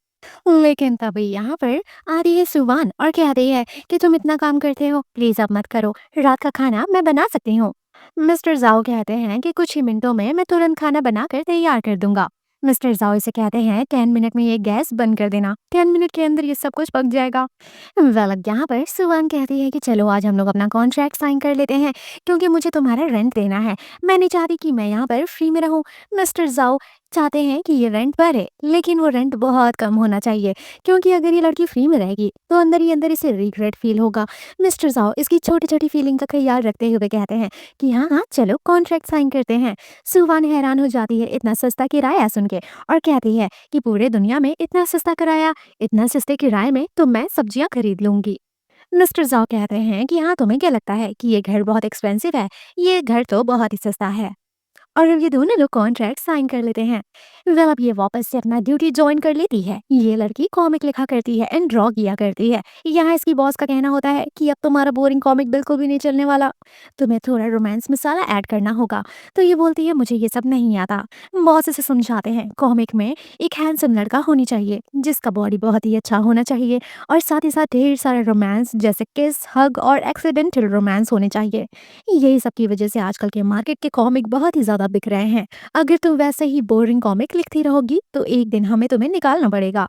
लेकिन तभी यहाँ पर आती है सुवान और कहती है कि तुम इतना काम करते हो, प्लीज अब मत करो, रात का खाना मैं बना सकती हूँ। मिस्टर जाओ कहते हैं कि कुछ ही मिनटों में मैं तुरंत खाना बनाकर तैयार कर दूंगा। मिस्टर जाओ इसे कहते हैं 10 मिनट में ये गैस बंद कर देना, 10 मिनट के अंदर ये सब कुछ पक जाएगा। वेल अब यहाँ पर सुवान कहती है कि चलो आज हम लोग अपना कॉन्ट्रैक्ट साइन कर लेते हैं क्योंकि मुझे तुम्हारा रेंट देना है, मैं नहीं चाहती कि मैं यहाँ पर फ्री में रहूँ। मिस्टर जाओ चाहते हैं कि ये रेंट भरे, लेकिन वो रेंट बहुत कम होना चाहिए क्योंकि अगर ये लड़की फ्री में रहेगी तो अंदर ही अंदर इसे रिग्रेट फील होगा। मिस्टर जाओ इसकी छोटी छोटी फीलिंग का ख्याल रखते हुए कहते हैं कि हाँ हाँ चलो कॉन्ट्रैक्ट साइन करते हैं। सुवान हैरान हो जाती है इतना सस्ता किराया सुन के और कहती है कि पूरे दुनिया में इतना सस्ता किराया, इतना सस्ते किराए में तो मैं सब्जियां खरीद लूंगी। मिस्टर जाओ कहते हैं कि हाँ तुम्हें क्या लगता है कि ये घर बहुत एक्सपेंसिव है, ये घर तो बहुत ही सस्ता है। और अब ये दोनों लोग कॉन्ट्रैक्ट साइन कर लेते हैं। वेल अब ये वापस से अपना ड्यूटी ज्वाइन कर लेती है। ये लड़की कॉमिक लिखा करती है एंड ड्रॉ किया करती है। यहाँ इसकी बॉस का कहना होता है कि अब तुम्हारा बोरिंग कॉमिक बिल्कुल भी नहीं चलने वाला, तुम्हें थोड़ा रोमांस मसाला ऐड करना होगा। तो ये बोलती है मुझे ये सब नहीं आता। बॉस इसे समझाते हैं कॉमिक में एक हैंडसम लड़का होनी चाहिए जिसका बॉडी बहुत ही अच्छा होना चाहिए और साथ ही साथ ढेर सारे रोमांस जैसे किस, हग और एक्सीडेंटल रोमांस होने चाहिए। यही सब की वजह से आजकल के मार्केट के कॉमिक बहुत ही ज्यादा बिक रहे हैं। अगर तुम वैसे ही बोरिंग कॉमिक लिखती रहोगी तो एक दिन हमें तुम्हें निकालना पड़ेगा।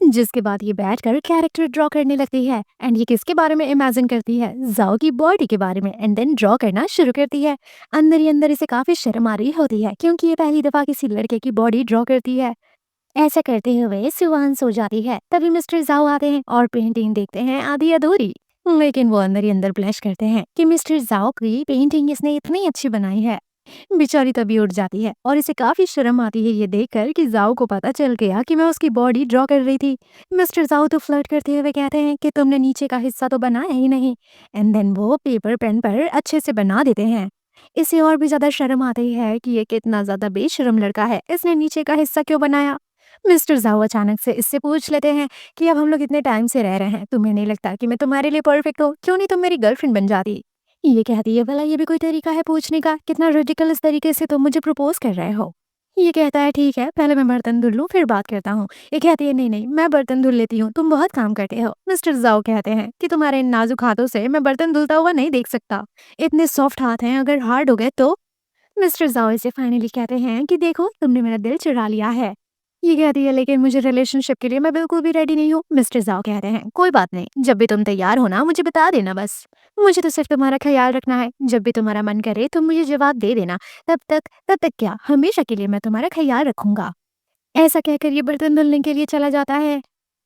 जिसके बाद ये बैठकर कैरेक्टर ड्रॉ करने लगती है एंड ये किसके बारे में इमेजिन करती है, जाओ की बॉडी के बारे में, एंड देन ड्रॉ करना शुरू करती है। अंदर ही अंदर इसे काफी शर्म आ रही होती है क्योंकि ये पहली दफा किसी लड़के की बॉडी ड्रॉ करती है। ऐसा करते हुए सुवान सो जाती है। तभी मिस्टर जाओ आते हैं और पेंटिंग देखते हैं आधी अधूरी। लेकिन वो अंदर ही अंदर ब्लश करते हैं कि मिस्टर जाओ की पेंटिंग इसने इतनी अच्छी बनाई है। बेचारी तभी उठ जाती है और इसे काफी शर्म आती है ये देखकर कि जाओ को पता चल गया कि मैं उसकी बॉडी ड्रॉ कर रही थी। मिस्टर जाओ तो फ्लर्ट करते हुए कहते हैं कि तुमने नीचे का हिस्सा तो बनाया ही नहीं। एंड देन वो पेपर पेन पर अच्छे से बना देते हैं। इसे और भी ज्यादा शर्म आती है कि ये कितना ज्यादा बेशर्म लड़का है, इसने नीचे का हिस्सा क्यों बनाया। मिस्टर जाओ अचानक से इससे पूछ लेते हैं कि अब हम लोग इतने टाइम से रह रहे हैं, तुम्हें नहीं लगता कि मैं तुम्हारे लिए परफेक्ट हूँ, क्यों नहीं तुम मेरी गर्लफ्रेंड बन जाती। ये कहती है भला ये भी कोई तरीका है पूछने का, कितना रिडिकुलस तरीके से तुम मुझे प्रपोज कर रहे हो। ये कहता है ठीक है पहले मैं बर्तन धुल लूं फिर बात करता हूँ। ये कहती है नहीं नहीं मैं बर्तन धुल लेती हूँ, तुम बहुत काम करते हो। मिस्टर जाओ कहते हैं कि तुम्हारे इन नाजुक हाथों से मैं बर्तन धुलता हुआ नहीं देख सकता, इतने सॉफ्ट हाथ हैं, अगर हार्ड हो गए तो। मिस्टर जाओ से फाइनली कहते हैं कि देखो तुमने मेरा दिल चुरा लिया है। ये कहती है लेकिन मुझे रिलेशनशिप के लिए मैं बिल्कुल भी रेडी नहीं हूँ। मिस्टर जाओ कहते हैं कोई बात नहीं, जब भी तुम तैयार हो ना मुझे बता देना बस। मुझे तो सिर्फ तुम्हारा ख्याल रखना है, जब भी तुम्हारा मन करे तुम मुझे जवाब दे देना। तब तक क्या, हमेशा के लिए मैं तुम्हारा ख्याल रखूंगा। ऐसा कहकर ये बर्तन धुलने के लिए चला जाता है।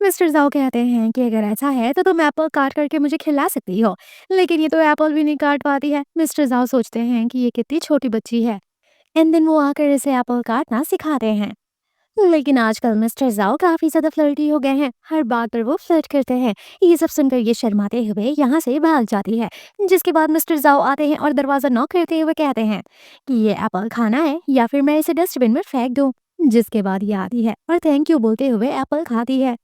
मिस्टर जाओ कहते हैं कि अगर ऐसा है तो तुम एप्पल काट करके मुझे खिला सकती हो, लेकिन ये तो एप्पल भी नहीं काट पाती है। मिस्टर जाओ सोचते हैं कि ये कितनी छोटी बच्ची है। एंड देन वो आकर इसे एप्पल काटना सिखाते हैं। लेकिन आजकल मिस्टर जाओ काफी ज्यादा फ्लर्टी हो गए हैं, हर बात पर वो फ्लर्ट करते हैं। ये सब सुनकर ये शर्माते हुए यहाँ से भाग जाती है। जिसके बाद मिस्टर जाओ आते हैं और दरवाजा नॉक करते हुए कहते हैं कि ये एप्पल खाना है या फिर मैं इसे डस्टबिन में फेंक दूं। जिसके बाद ये आती है और थैंक यू बोलते हुए एप्पल खाती है।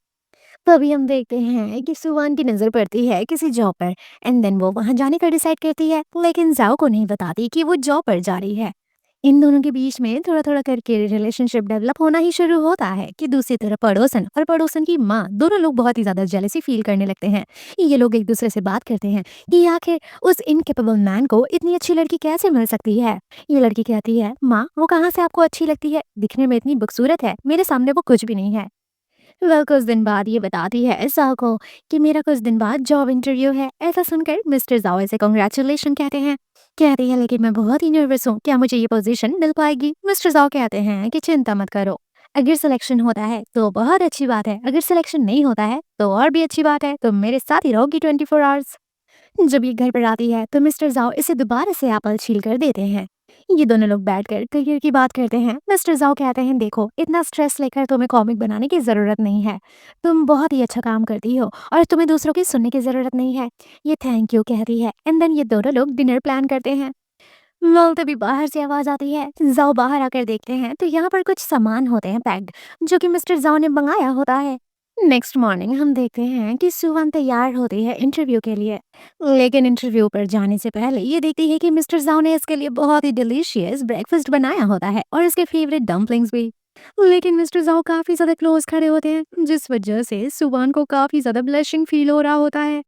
तभी हम देखते हैं कि सुवान की नजर पड़ती है किसी जॉब पर। एंड देन वो वहां जाने का डिसाइड करती है, लेकिन जाओ को नहीं बताती कि वो जॉब पर जा रही है। इन दोनों के बीच में थोड़ा-थोड़ा करके रिलेशनशिप डेवलप होना ही शुरू होता है कि दूसरी तरफ पड़ोसन और पड़ोसन की माँ दोनों लोग बहुत ही ज़्यादा जेलसी फील करने लगते हैं। ये लोग एक-दूसरे से बात करते हैं कि आखिर उस इनकेपेबल मैन को इतनी अच्छी लड़की कैसे मिल सकती है। ये लड़की कहती है, "माँ, वो कहाँ से आपको अच्छी लगती है? दिखने में इतनी खूबसूरत है, मेरे सामने वो कुछ भी नहीं है।" वह कुछ दिन बाद ये बताती है ज़ाओ को कि मेरा कुछ दिन बाद जॉब इंटरव्यू है। ऐसा सुनकर मिस्टर ज़ाओ इसे कांग्रेचुलेशन कहते हैं। कहती है लेकिन मैं बहुत ही नर्वस हूँ, क्या मुझे ये पोजीशन मिल पाएगी? मिस्टर ज़ाओ कहते हैं कि चिंता मत करो, अगर सिलेक्शन होता है तो बहुत अच्छी बात है, अगर सिलेक्शन नहीं होता है तो और भी अच्छी बात है, तुम मेरे साथ ही रहोगी 24 आवर्स। जब ये घर पर आती है तो मिस्टर जाओ इसे दोबारा से एप्पल छील कर देते हैं। ये दोनों लोग बैठकर करियर की बात करते हैं। मिस्टर जाओ कहते हैं देखो इतना स्ट्रेस लेकर तुम्हें कॉमिक बनाने की जरूरत नहीं है, तुम बहुत ही अच्छा काम करती हो और तुम्हें दूसरों की सुनने की जरूरत नहीं है। ये थैंक यू कहती है। एंड देन ये दोनों लोग डिनर प्लान करते हैं। वेल तभी बाहर से आवाज आती है। जाओ बाहर आकर देखते हैं तो यहाँ पर कुछ सामान होते हैं पैक्ड, जो कि मिस्टर जाओ ने मंगाया होता है। नेक्स्ट मॉर्निंग हम देखते हैं कि सुवन तैयार होती है इंटरव्यू के लिए। लेकिन इंटरव्यू पर जाने से पहले ये देखती है कि मिस्टर जाओ ने इसके लिए बहुत ही डिलीशियस ब्रेकफास्ट बनाया होता है और इसके फेवरेट डम्पलिंग्स भी। लेकिन मिस्टर जाओ काफी ज्यादा क्लोज खड़े होते हैं, जिस वजह से सुवन को काफी ज्यादा ब्लशिंग फील हो रहा होता है।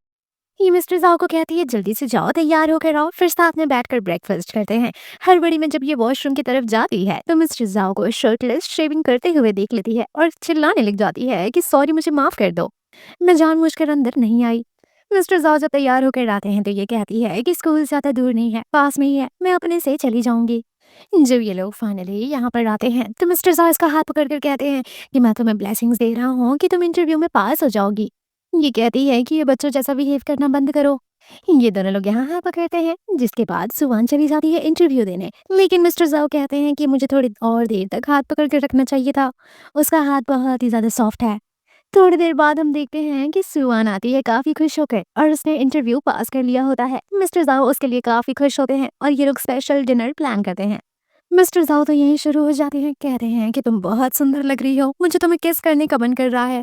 ये मिस्टर जाओ को कहती है जल्दी से जाओ तैयार होकर आओ, फिर साथ में बैठकर ब्रेकफास्ट करते हैं। हड़बड़ी में जब ये वॉशरूम की तरफ जाती है तो मिस्टर जाओ को शर्टलेस शेविंग करते हुए देख लेती है और चिल्लाने लग जाती है कि सॉरी मुझे माफ कर दो, मैं जानबूझकर अंदर नहीं आई। मिस्टर जाओ जब तैयार होकर आते हैं तो ये कहती है कि स्कूल ज्यादा दूर नहीं है, पास में ही है, मैं अपने से चली जाऊंगी। जब ये लोग फाइनली यहाँ पर आते हैं तो मिस्टर जाओ इसका हाथ पकड़ कर कहते हैं कि मैं तुम्हें ब्लेसिंग्स दे रहा हूँ कि तुम इंटरव्यू में पास हो जाओगी। ये कहती है कि ये बच्चों जैसा बिहेव करना बंद करो। ये दोनों लोग यहाँ हाथ पकड़ते हैं, जिसके बाद सुवान चली जाती है इंटरव्यू देने। लेकिन मिस्टर जाओ कहते हैं कि मुझे थोड़ी और देर तक हाथ पकड़ कर रखना चाहिए था, उसका हाथ बहुत ही ज्यादा सॉफ्ट है। थोड़ी देर बाद हम देखते हैं कि सुवान आती है काफी खुश होकर और उसने इंटरव्यू पास कर लिया होता है। मिस्टर जाओ उसके लिए काफी खुश होते हैं और ये लोग स्पेशल डिनर प्लान करते हैं। मिस्टर जाओ तो यहीं शुरू हो जाते हैं, कहते हैं कि तुम बहुत सुंदर लग रही हो, मुझे तुम्हें किस करने का मन कर रहा है।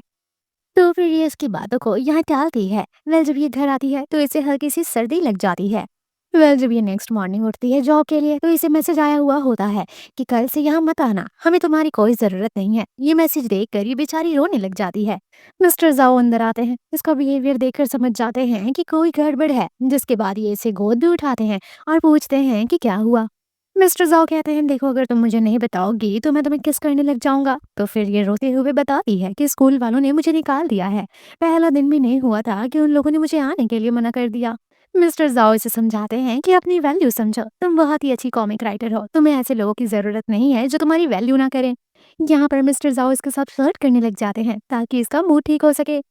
तो फिर ये इसकी बातों को यहाँ टालती है। वेल जब ये घर आती है तो इसे हल्की सी सर्दी लग जाती है। वेल जब ये नेक्स्ट मॉर्निंग उठती है जॉब के लिए तो इसे मैसेज आया हुआ होता है कि कल से यहाँ मत आना, हमें तुम्हारी कोई जरूरत नहीं है। ये मैसेज देखकर ये बेचारी रोने लग जाती है। मिस्टर जाओ अंदर आते हैं, इसका बिहेवियर देखकर समझ जाते हैं कि कोई गड़बड़ है। जिसके बाद ये इसे गोद में उठाते हैं और पूछते हैं कि क्या हुआ। मिस्टर जाओ कहते हैं देखो अगर तुम मुझे नहीं बताओगी तो मैं तुम्हें किस करने लग जाऊंगा। तो फिर ये रोते हुए बताती है कि स्कूल वालों ने मुझे निकाल दिया है, पहला दिन भी नहीं हुआ था कि उन लोगों ने मुझे आने के लिए मना कर दिया। मिस्टर जाओ इसे समझाते हैं कि अपनी वैल्यू समझो, तुम बहुत ही अच्छी कॉमिक राइटर हो, तुम्हें ऐसे लोगों की जरूरत नहीं है जो तुम्हारी वैल्यू ना करें। यहाँ पर मिस्टर जाओ इसके साथ फ्लर्ट करने लग जाते हैं ताकि इसका मूड ठीक हो सके।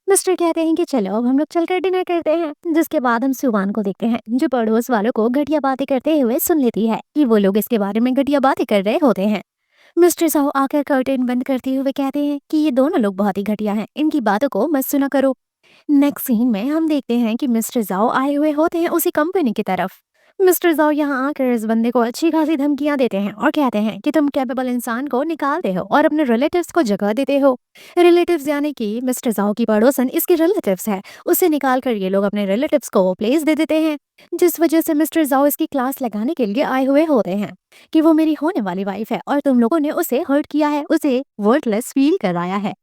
मिस्टर कहते हैं कि चलो अब हम लोग चलकर डिनर करते हैं। जिसके बाद हम सुवान को देखते हैं जो पड़ोस वालों को घटिया बातें करते हुए सुन लेती है कि वो लोग इसके बारे में घटिया बातें कर रहे होते हैं। मिस्टर साहू आकर कर्टेन बंद करते हुए कहते हैं कि ये दोनों लोग बहुत ही घटिया हैं, इनकी बातों को मत सुना करो। नेक्स्ट सीन में हम देखते हैं कि मिस्टर जाओ आए हुए होते हैं उसी कंपनी की तरफ। मिस्टर जाओ यहाँ आकर इस बंदे को अच्छी खासी धमकियां देते हैं और कहते हैं कि तुम कैपेबल इंसान को निकालते हो और अपने रिलेटिव्स को जगह देते हो। रिलेटिव्स यानी कि मिस्टर जाओ की पड़ोसन इसके रिलेटिव्स है, उसे निकाल कर ये लोग अपने रिलेटिव्स को प्लेस दे देते हैं। जिस वजह से मिस्टर जाओ इसकी क्लास लगाने के लिए आए हुए होते हैं कि वो मेरी होने वाली वाइफ है और तुम लोगों ने उसे हर्ट किया है, उसे वर्थलेस फील कराया है।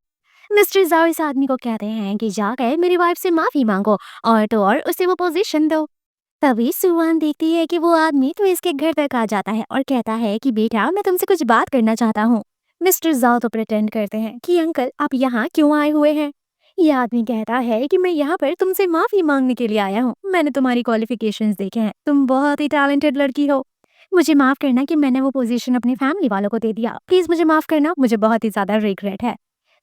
मिस्टर जाओ इस आदमी को कहते हैं कि जाकर मेरी वाइफ से माफी मांगो और तो और उसे वो पोजीशन दो। तभी सुवान देखती है कि वो आदमी तो इसके घर तक आ जाता है और कहता है कि बेटा मैं तुमसे कुछ बात करना चाहता हूँ। मिस्टर जाओ तो प्रिटेंड करते हैं कि अंकल आप यहाँ क्यों आए हुए हैं। ये आदमी कहता है कि मैं यहाँ पर तुमसे माफी मांगने के लिए आया हूँ, मैंने तुम्हारी क्वालिफिकेशंस देखे हैं, तुम बहुत ही टैलेंटेड लड़की हो। मुझे माफ करना कि मैंने वो पोजीशन अपनी फैमिली वालों को दे दिया, प्लीज मुझे माफ करना, मुझे बहुत ही ज्यादा रिग्रेट है।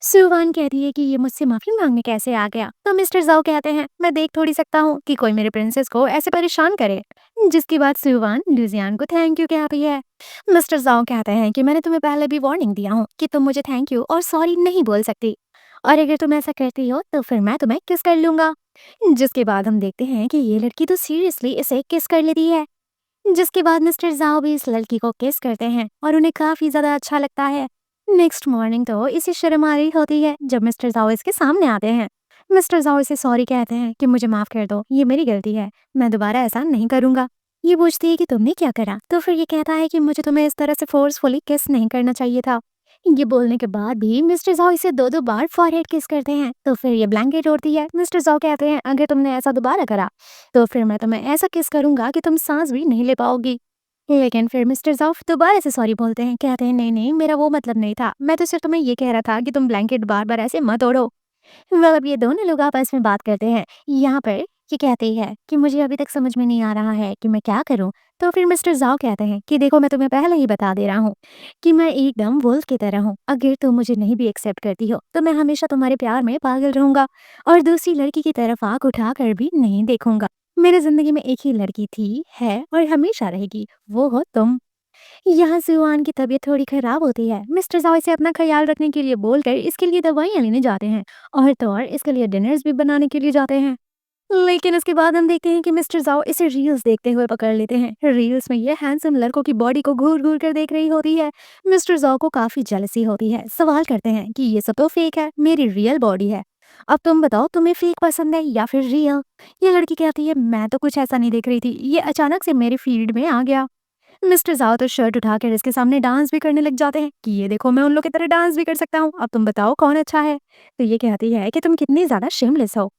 सुवान कहती है कि ये मुझसे माफी मांगने कैसे आ गया। तो मिस्टर जाओ कहते हैं मैं देख थोड़ी सकता हूँ कि कोई मेरे प्रिंसेस को ऐसे परेशान करे। जिसके बाद सुवान लुजियान को थैंक यू कहती है। मिस्टर जाओ कहते हैं कि मैंने तुम्हें पहले भी वार्निंग दिया हूँ कि तुम मुझे थैंक यू और सॉरी नहीं बोल सकती, और अगर तुम ऐसा करती हो तो फिर मैं तुम्हें किस कर लूंगा। जिसके बाद हम देखते हैं कि ये लड़की तो सीरियसली इसे किस कर लेती है। जिसके बाद मिस्टर जाओ भी इस लड़की को किस करते हैं और उन्हें काफी ज्यादा अच्छा लगता है। नेक्स्ट मॉर्निंग तो इसे शर्म आ रही होती है जब मिस्टर जाओ इसके सामने आते हैं। मिस्टर जाओ इसे सॉरी कहते हैं कि मुझे माफ कर दो, ये मेरी गलती है, मैं दोबारा ऐसा नहीं करूंगा। ये पूछती है कि तुमने क्या करा, तो फिर ये कहता है कि मुझे तुम्हें इस तरह से फोर्सफुली किस नहीं करना चाहिए था। ये बोलने के बाद भी मिस्टर जाओ इसे दो दो बार फॉरहेड किस करते हैं, तो फिर ये ब्लैंकेट ओढ़ती है। मिस्टर जाओ कहते हैं अगर तुमने ऐसा दोबारा करा तो फिर मैं तुम्हें ऐसा किस करूंगा कि तुम सांस भी नहीं ले पाओगी। लेकिन फिर मिस्टर जाओ दोबारा से सॉरी बोलते हैं, कहते हैं नहीं नहीं मेरा वो मतलब नहीं था, मैं तो सिर्फ तुम्हें ये कह रहा था कि तुम ब्लैंकेट बार बार ऐसे मत ओढ़ो। मतलब ये दोनों लोग आपस में बात करते हैं। यहाँ पर ये कहती है कि मुझे अभी तक समझ में नहीं आ रहा है कि मैं क्या करूं। तो फिर मिस्टर जाओ कहते हैं कि देखो मैं तुम्हें पहले ही बता दे रहा हूँ कि मैं एकदम वुल्फ की तरह हूँ, अगर तुम मुझे नहीं भी एक्सेप्ट करती हो तो मैं हमेशा तुम्हारे प्यार में पागल रहूंगा और दूसरी लड़की की तरफ आंख उठा कर भी नहीं देखूंगा। मेरे जिंदगी में एक ही लड़की थी, है और हमेशा रहेगी, वो हो तुम। यहाँ सुहान की तबीयत थोड़ी खराब होती है। मिस्टर जाओ इसे अपना ख्याल रखने के लिए बोलकर इसके लिए दवाइयाँ लेने जाते हैं और तो और इसके लिए डिनर्स भी बनाने के लिए जाते हैं। लेकिन इसके बाद हम देखते हैं कि मिस्टर जाओ इसे रील्स देखते हुए पकड़ लेते हैं। रील्स में ये हैंडसम लड़कों की बॉडी को घूर घूर कर देख रही होती है। मिस्टर जाओ को काफी जेलसी होती है, सवाल करते हैं कि ये सब तो फेक है, मेरी रियल बॉडी है, अब तुम बताओ तुम्हें फेक पसंद है या फिर रियल। ये लड़की कहती है मैं तो कुछ ऐसा नहीं देख रही थी, ये अचानक से मेरे फील्ड में आ गया। मिस्टर जाओ तो शर्ट उठाकर इसके सामने डांस भी करने लग जाते हैं कि ये देखो मैं उन लोग की तरह डांस भी कर सकता हूँ, अब तुम बताओ कौन अच्छा है। तो ये कहती है कि तुम कितनी ज्यादा शेमलेस हो।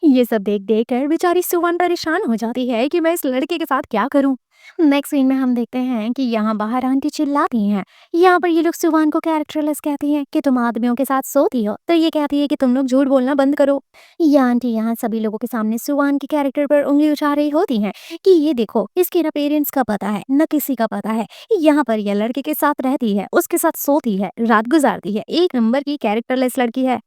ये सब देख देख कर बेचारी सुवन परेशान हो जाती है कि मैं इस लड़के के साथ क्या करूं। नेक्स्ट सीन में हम देखते हैं कि यहाँ बाहर आंटी चिल्लाती हैं। यहाँ पर ये लोग सुवान को कैरेक्टरलेस कहती हैं कि तुम आदमियों के साथ सोती हो, तो ये कहती है कि तुम लोग झूठ बोलना बंद करो। ये आंटी यहाँ सभी लोगों के सामने सुवान के कैरेक्टर पर उंगली उठा रही होती हैं कि ये देखो इसके न पेरेंट्स का पता है न किसी का पता है, यहाँ पर यह लड़के के साथ रहती है, उसके साथ सोती है, रात गुजारती है, एक नंबर की कैरेक्टरलेस लड़की है।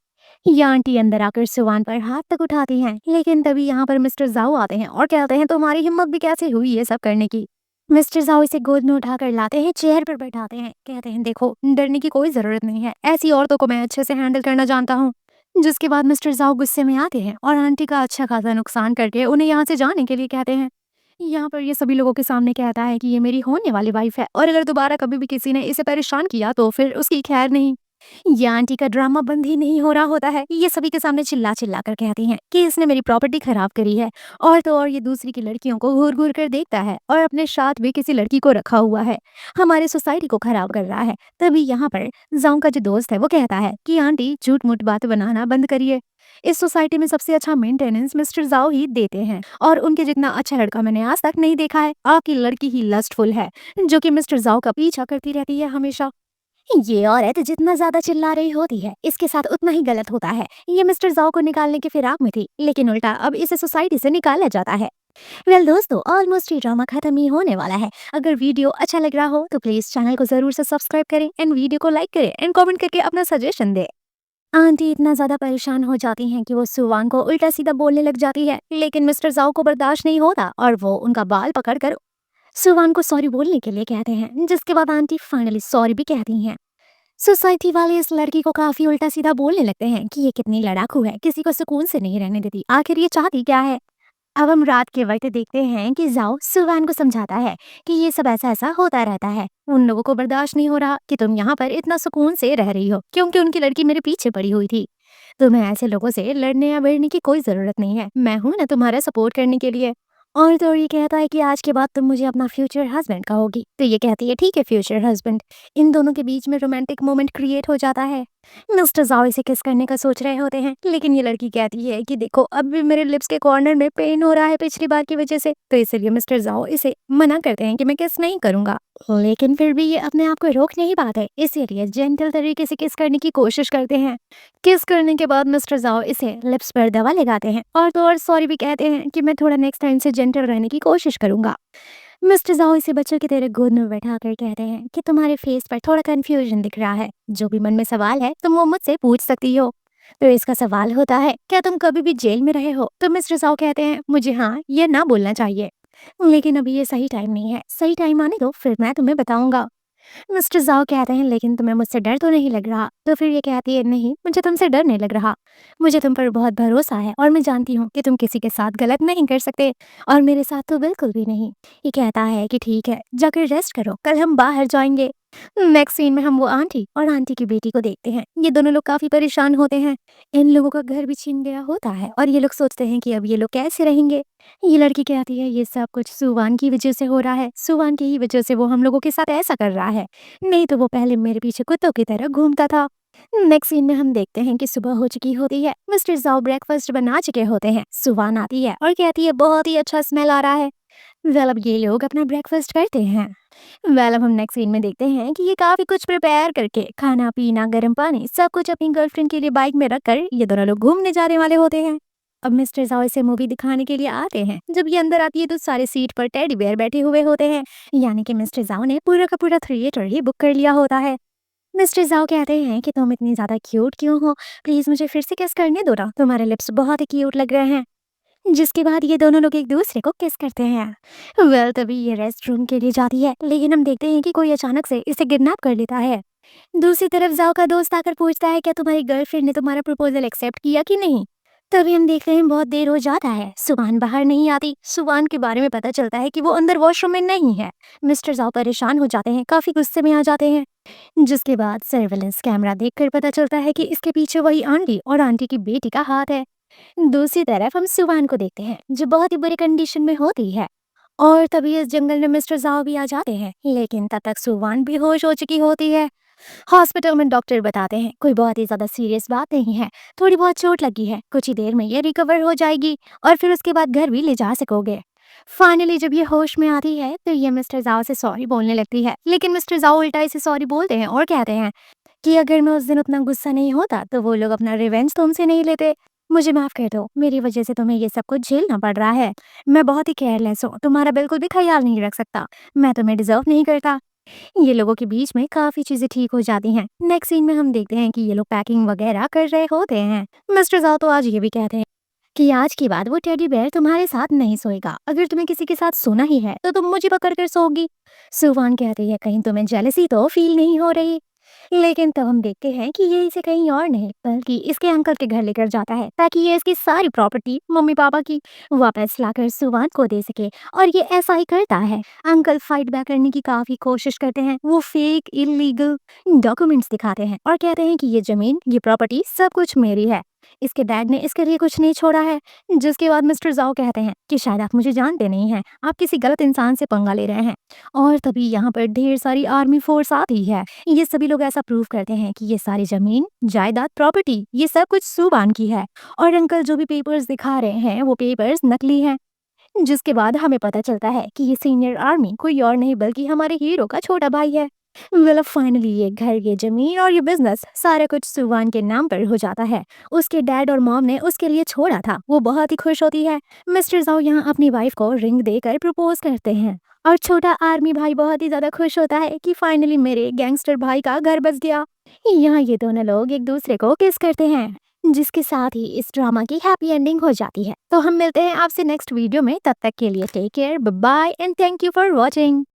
ये आंटी अंदर आकर सुवान पर हाथ तक उठाती हैं, लेकिन तभी यहाँ पर मिस्टर जाओ आते हैं और कहते हैं तुम्हारी हिम्मत भी कैसे हुई ये सब करने की। मिस्टर जाओ इसे गोद में उठाकर लाते हैं, चेयर पर बैठाते हैं, कहते हैं देखो डरने की कोई जरूरत नहीं है, ऐसी औरतों को मैं अच्छे से हैंडल करना जानता हूँ। जिसके बाद मिस्टर जाओ गुस्से में आते हैं और आंटी का अच्छा खासा नुकसान करके उन्हें यहाँ से जाने के लिए कहते हैं। यहाँ पर ये सभी लोगों के सामने कहता है कि ये मेरी होने वाली वाइफ है और अगर दोबारा कभी भी किसी ने इसे परेशान किया तो फिर उसकी खैर नहीं। ये आंटी का ड्रामा बंद ही नहीं हो रहा होता है, ये सभी के सामने चिल्ला चिल्ला कर कहती हैं कि इसने मेरी प्रॉपर्टी खराब करी है और तो और ये दूसरी की लड़कियों को घूर घूर कर देखता है और अपने साथ भी किसी लड़की को रखा हुआ है, हमारे सोसाइटी को खराब कर रहा है। तभी यहाँ पर जाओ का जो दोस्त है वो कहता है कि आंटी झूठ मूठ बातें बनाना बंद करिए, इस सोसाइटी में सबसे अच्छा मेंटेनेंस मिस्टर जाओ ही देते हैं और उनके जितना अच्छा लड़का मैंने आज तक नहीं देखा है। आपकी लड़की ही लस्टफुल है जो कि मिस्टर जाओ का पीछा करती रहती है हमेशा। ये औरत जितना ज्यादा चिल्ला रही होती है इसके साथ उतना ही गलत होता है। ये मिस्टर जाओ को निकालने की फिराक में थी लेकिन उल्टा अब इसे सोसाइटी से निकाला जाता है। वेल दोस्तों ऑलमोस्ट ये ड्रामा खत्म ही होने वाला है। अगर वीडियो अच्छा लग रहा हो तो प्लीज चैनल को जरूर से सब्सक्राइब करें एंड वीडियो को लाइक करें एंड कमेंट करके अपना सजेशन दें। आंटी इतना ज्यादा परेशान हो जाती हैं कि वो सुवान को उल्टा सीधा बोलने लग जाती है, लेकिन मिस्टर जाओ को बर्दाश्त नहीं होता और वो उनका बाल पकड़कर सुवान को सॉरी बोलने के लिए कहते हैं, जिसके बाद आंटी फाइनली सॉरी भी कहती हैं। सोसाइटी वाले इस लड़की को काफी उल्टा सीधा बोलने लगते हैं कि ये कितनी लड़ाकू है, किसी को सुकून से नहीं रहने देती, आखिर ये चाहती क्या है। अब हम रात के वक्त देखते हैं कि जाओ सुवान को समझाता है कि ये सब ऐसा ऐसा होता रहता है, उन लोगों को बर्दाश्त नहीं हो रहा कि तुम यहाँ पर इतना सुकून से रह रही हो क्योंकि उनकी लड़की मेरे पीछे पड़ी हुई थी। तुम्हें ऐसे लोगों से लड़ने या भिड़ने की कोई जरूरत नहीं है, मैं हूं ना तुम्हारा सपोर्ट करने के लिए। और तो ये कहता है कि आज के बाद तुम मुझे अपना फ्यूचर हस्बैंड कहोगी, तो ये कहती है ठीक है फ्यूचर हस्बैंड। इन दोनों के बीच में रोमांटिक मोमेंट क्रिएट हो जाता है। मिस्टर जाओ इसे किस करने का सोच रहे होते हैं, लेकिन ये लड़की कहती है कि देखो अब भी मेरे लिप्स के कॉर्नर में पेन हो रहा है पिछली बार की वजह से, तो इसलिए मिस्टर जाओ इसे मना करते हैं कि मैं किस नहीं करूंगा। लेकिन फिर भी ये अपने आप को रोक नहीं पाते, इसीलिए जेंटल तरीके से किस करने की कोशिश करते हैं। किस करने के बाद मिस्टर जाओ इसे लिप्स पर दवा लगाते हैं और तो और सॉरी भी कहते हैं कि मैं थोड़ा नेक्स्ट टाइम से जेंटल रहने की कोशिश करूंगा। मिस्टर जाओ इसे बच्चों की तरह गोद में बैठा कर कहते हैं कि तुम्हारे फेस पर थोड़ा कंफ्यूजन दिख रहा है, जो भी मन में सवाल है तुम वो मुझसे पूछ सकती हो। तो इसका सवाल होता है क्या तुम कभी भी जेल में रहे हो, तो मिस्टर जाओ कहते हैं मुझे हाँ ये ना बोलना चाहिए, लेकिन अभी ये सही टाइम नहीं है, सही टाइम आने दो फिर मैं तुम्हें बताऊंगा। मिस्टर जाओ कहते हैं लेकिन तुम्हें मुझसे डर तो नहीं लग रहा, तो फिर ये कहती है नहीं मुझे तुमसे डर नहीं लग रहा, मुझे तुम पर बहुत भरोसा है और मैं जानती हूँ कि तुम किसी के साथ गलत नहीं कर सकते, और मेरे साथ तो बिल्कुल भी नहीं। ये कहता है कि ठीक है जाकर रेस्ट करो, कल हम बाहर जाएंगे। नेक्स्ट सीन में हम वो आंटी और आंटी की बेटी को देखते हैं, ये दोनों लोग काफी परेशान होते हैं। इन लोगों का घर भी छीन गया होता है और ये लोग सोचते हैं कि अब ये लोग कैसे रहेंगे। ये लड़की कहती है ये सब कुछ सुवान की वजह से हो रहा है, सुवान की ही वजह से वो हम लोगों के साथ ऐसा कर रहा है, नहीं तो वो पहले मेरे पीछे कुत्तों की तरह घूमता था। नेक्स्ट सीन में हम देखते हैं कि सुबह हो चुकी होती है, मिस्टर जाओ ब्रेकफास्ट बना चुके होते हैं, सुवान आती है और कहती है बहुत ही अच्छा स्मेल आ रहा है। वेल अब ये लोग अपना ब्रेकफास्ट करते हैं। वेल अब हम नेक्स्ट सीन में देखते हैं कि ये काफी कुछ प्रिपेयर करके खाना पीना गर्म पानी सब कुछ अपनी गर्लफ्रेंड के लिए बाइक में रखकर ये दोनों लोग घूमने जाने वाले होते हैं। अब मिस्टर जाओ इसे मूवी दिखाने के लिए आते हैं, जब ये अंदर आती है तो सारे सीट पर टेडी बेयर बैठे हुए होते हैं, यानी कि मिस्टर जाओ ने पूरा का पूरा थिएटर ही बुक कर लिया होता है। मिस्टर जाओ कहते हैं कि तुम इतनी ज्यादा क्यूट क्यों हो, प्लीज मुझे फिर से किस करने दो ना, तुम्हारे लिप्स बहुत ही क्यूट लग रहे हैं। जिसके बाद ये दोनों लोग एक दूसरे को किस करते हैं। वेल तभी ये रेस्ट रूम के लिए जाती है, लेकिन हम देखते हैं कि कोई अचानक से इसे किडनैप कर लेता है। दूसरी तरफ जाओ का दोस्त आकर पूछता है क्या तुम्हारी गर्लफ्रेंड ने तुम्हारा प्रपोजल एक्सेप्ट किया कि नहीं। तभी हम देखते हैं बहुत देर हो जाता है, सुबान बाहर नहीं आती, सुबान के बारे में पता चलता है कि वो अंदर वॉशरूम में नहीं है। मिस्टर जाओ परेशान हो जाते हैं, काफी गुस्से में आ जाते हैं। जिसके बाद सर्वेलेंस कैमरा देखकर पता चलता है कि इसके पीछे वही आंटी और आंटी की बेटी का हाथ है। दूसरी तरफ हम सुवान को देखते हैं जो बहुत ही बुरी कंडीशन में होती है, और तभी इस जंगल में मिस्टर जाओ भी आ जाते हैं, लेकिन तब तक सुवान बेहोश हो चुकी होती है। हॉस्पिटल में डॉक्टर बताते हैं कोई बहुत ही ज्यादा सीरियस बात नहीं है, थोड़ी बहुत चोट लगी है, कुछ ही देर में ये रिकवर हो जाएगी और फिर उसके बाद घर भी ले जा सकोगे। फाइनली जब ये होश में आती है तो ये मिस्टर जाओ से सॉरी बोलने लगती है, लेकिन मिस्टर जाओ उल्टा इसे सॉरी बोलते हैं और कहते हैं कि अगर मैं उस दिन उतना गुस्सा नहीं होता तो वो लोग अपना रिवेंज तुमसे नहीं लेते। मुझे माफ कर दो, मेरी वजह से तुम्हें ये सब कुछ झेलना पड़ रहा है। मैं बहुत ही केयरलेस हूँ, तुम्हारा बिल्कुल भी ख्याल नहीं रख सकता, मैं तुम्हें डिजर्व नहीं करता। ये लोगों के बीच में काफी चीजें ठीक हो जाती हैं। नेक्स्ट सीन में हम देखते हैं कि ये लोग पैकिंग वगैरह कर रहे होते हैं। मिस्टर जाओ तो आज ये भी कहते हैं कि आज के बाद वो टेडी बेयर तुम्हारे साथ नहीं सोएगा, अगर तुम्हें किसी के साथ सोना ही है तो तुम मुझे पकड़ कर सोओगी। सुवान कहती है कहीं तुम्हें जेलसी तो फील नहीं हो रही। लेकिन तब हम देखते हैं कि ये इसे कहीं और नहीं बल्कि इसके अंकल के घर लेकर जाता है, ताकि ये इसकी सारी प्रॉपर्टी मम्मी पापा की वापस लाकर सुवान को दे सके, और ये ऐसा ही करता है। अंकल फाइट बैक करने की काफी कोशिश करते हैं, वो फेक इलीगल डॉक्यूमेंट्स दिखाते हैं और कहते हैं कि ये जमीन ये प्रॉपर्टी सब कुछ मेरी है, इसके डैड ने इसके लिए कुछ नहीं छोड़ा है। जिसके बाद मिस्टर जाओ कहते हैं कि शायद आप मुझे जानते नहीं हैं, आप किसी गलत इंसान से पंगा ले रहे हैं। और तभी यहाँ पर ढेर सारी आर्मी फोर्स आती है। ये सभी लोग ऐसा प्रूव करते हैं कि ये सारी जमीन जायदाद प्रॉपर्टी ये सब कुछ सुबान की है, और अंकल जो भी पेपर्स दिखा रहे हैं वो पेपर्स नकली हैं। जिसके बाद हमें पता चलता है कि ये सीनियर आर्मी कोई और नहीं बल्कि हमारे हीरो का छोटा भाई है। वेल फाइनली ये घर ये जमीन और ये बिजनेस सारा कुछ सुवान के नाम पर हो जाता है। उसके डैड और मॉम ने उसके लिए छोड़ा था, वो बहुत ही खुश होती है। मिस्टर जाओ यहाँ अपनी वाइफ को रिंग देकर प्रपोज करते हैं और छोटा आर्मी भाई बहुत ही ज़्यादा खुश होता है कि फाइनली मेरे गैंगस्टर भाई का घर बस गया। यहाँ ये दोनों लोग एक दूसरे को किस करते हैं, जिसके साथ ही इस ड्रामा की हैप्पी एंडिंग हो जाती है। तो हम मिलते हैं आपसे नेक्स्ट वीडियो में, तब तक के लिए take care, bye bye and thank you for watching.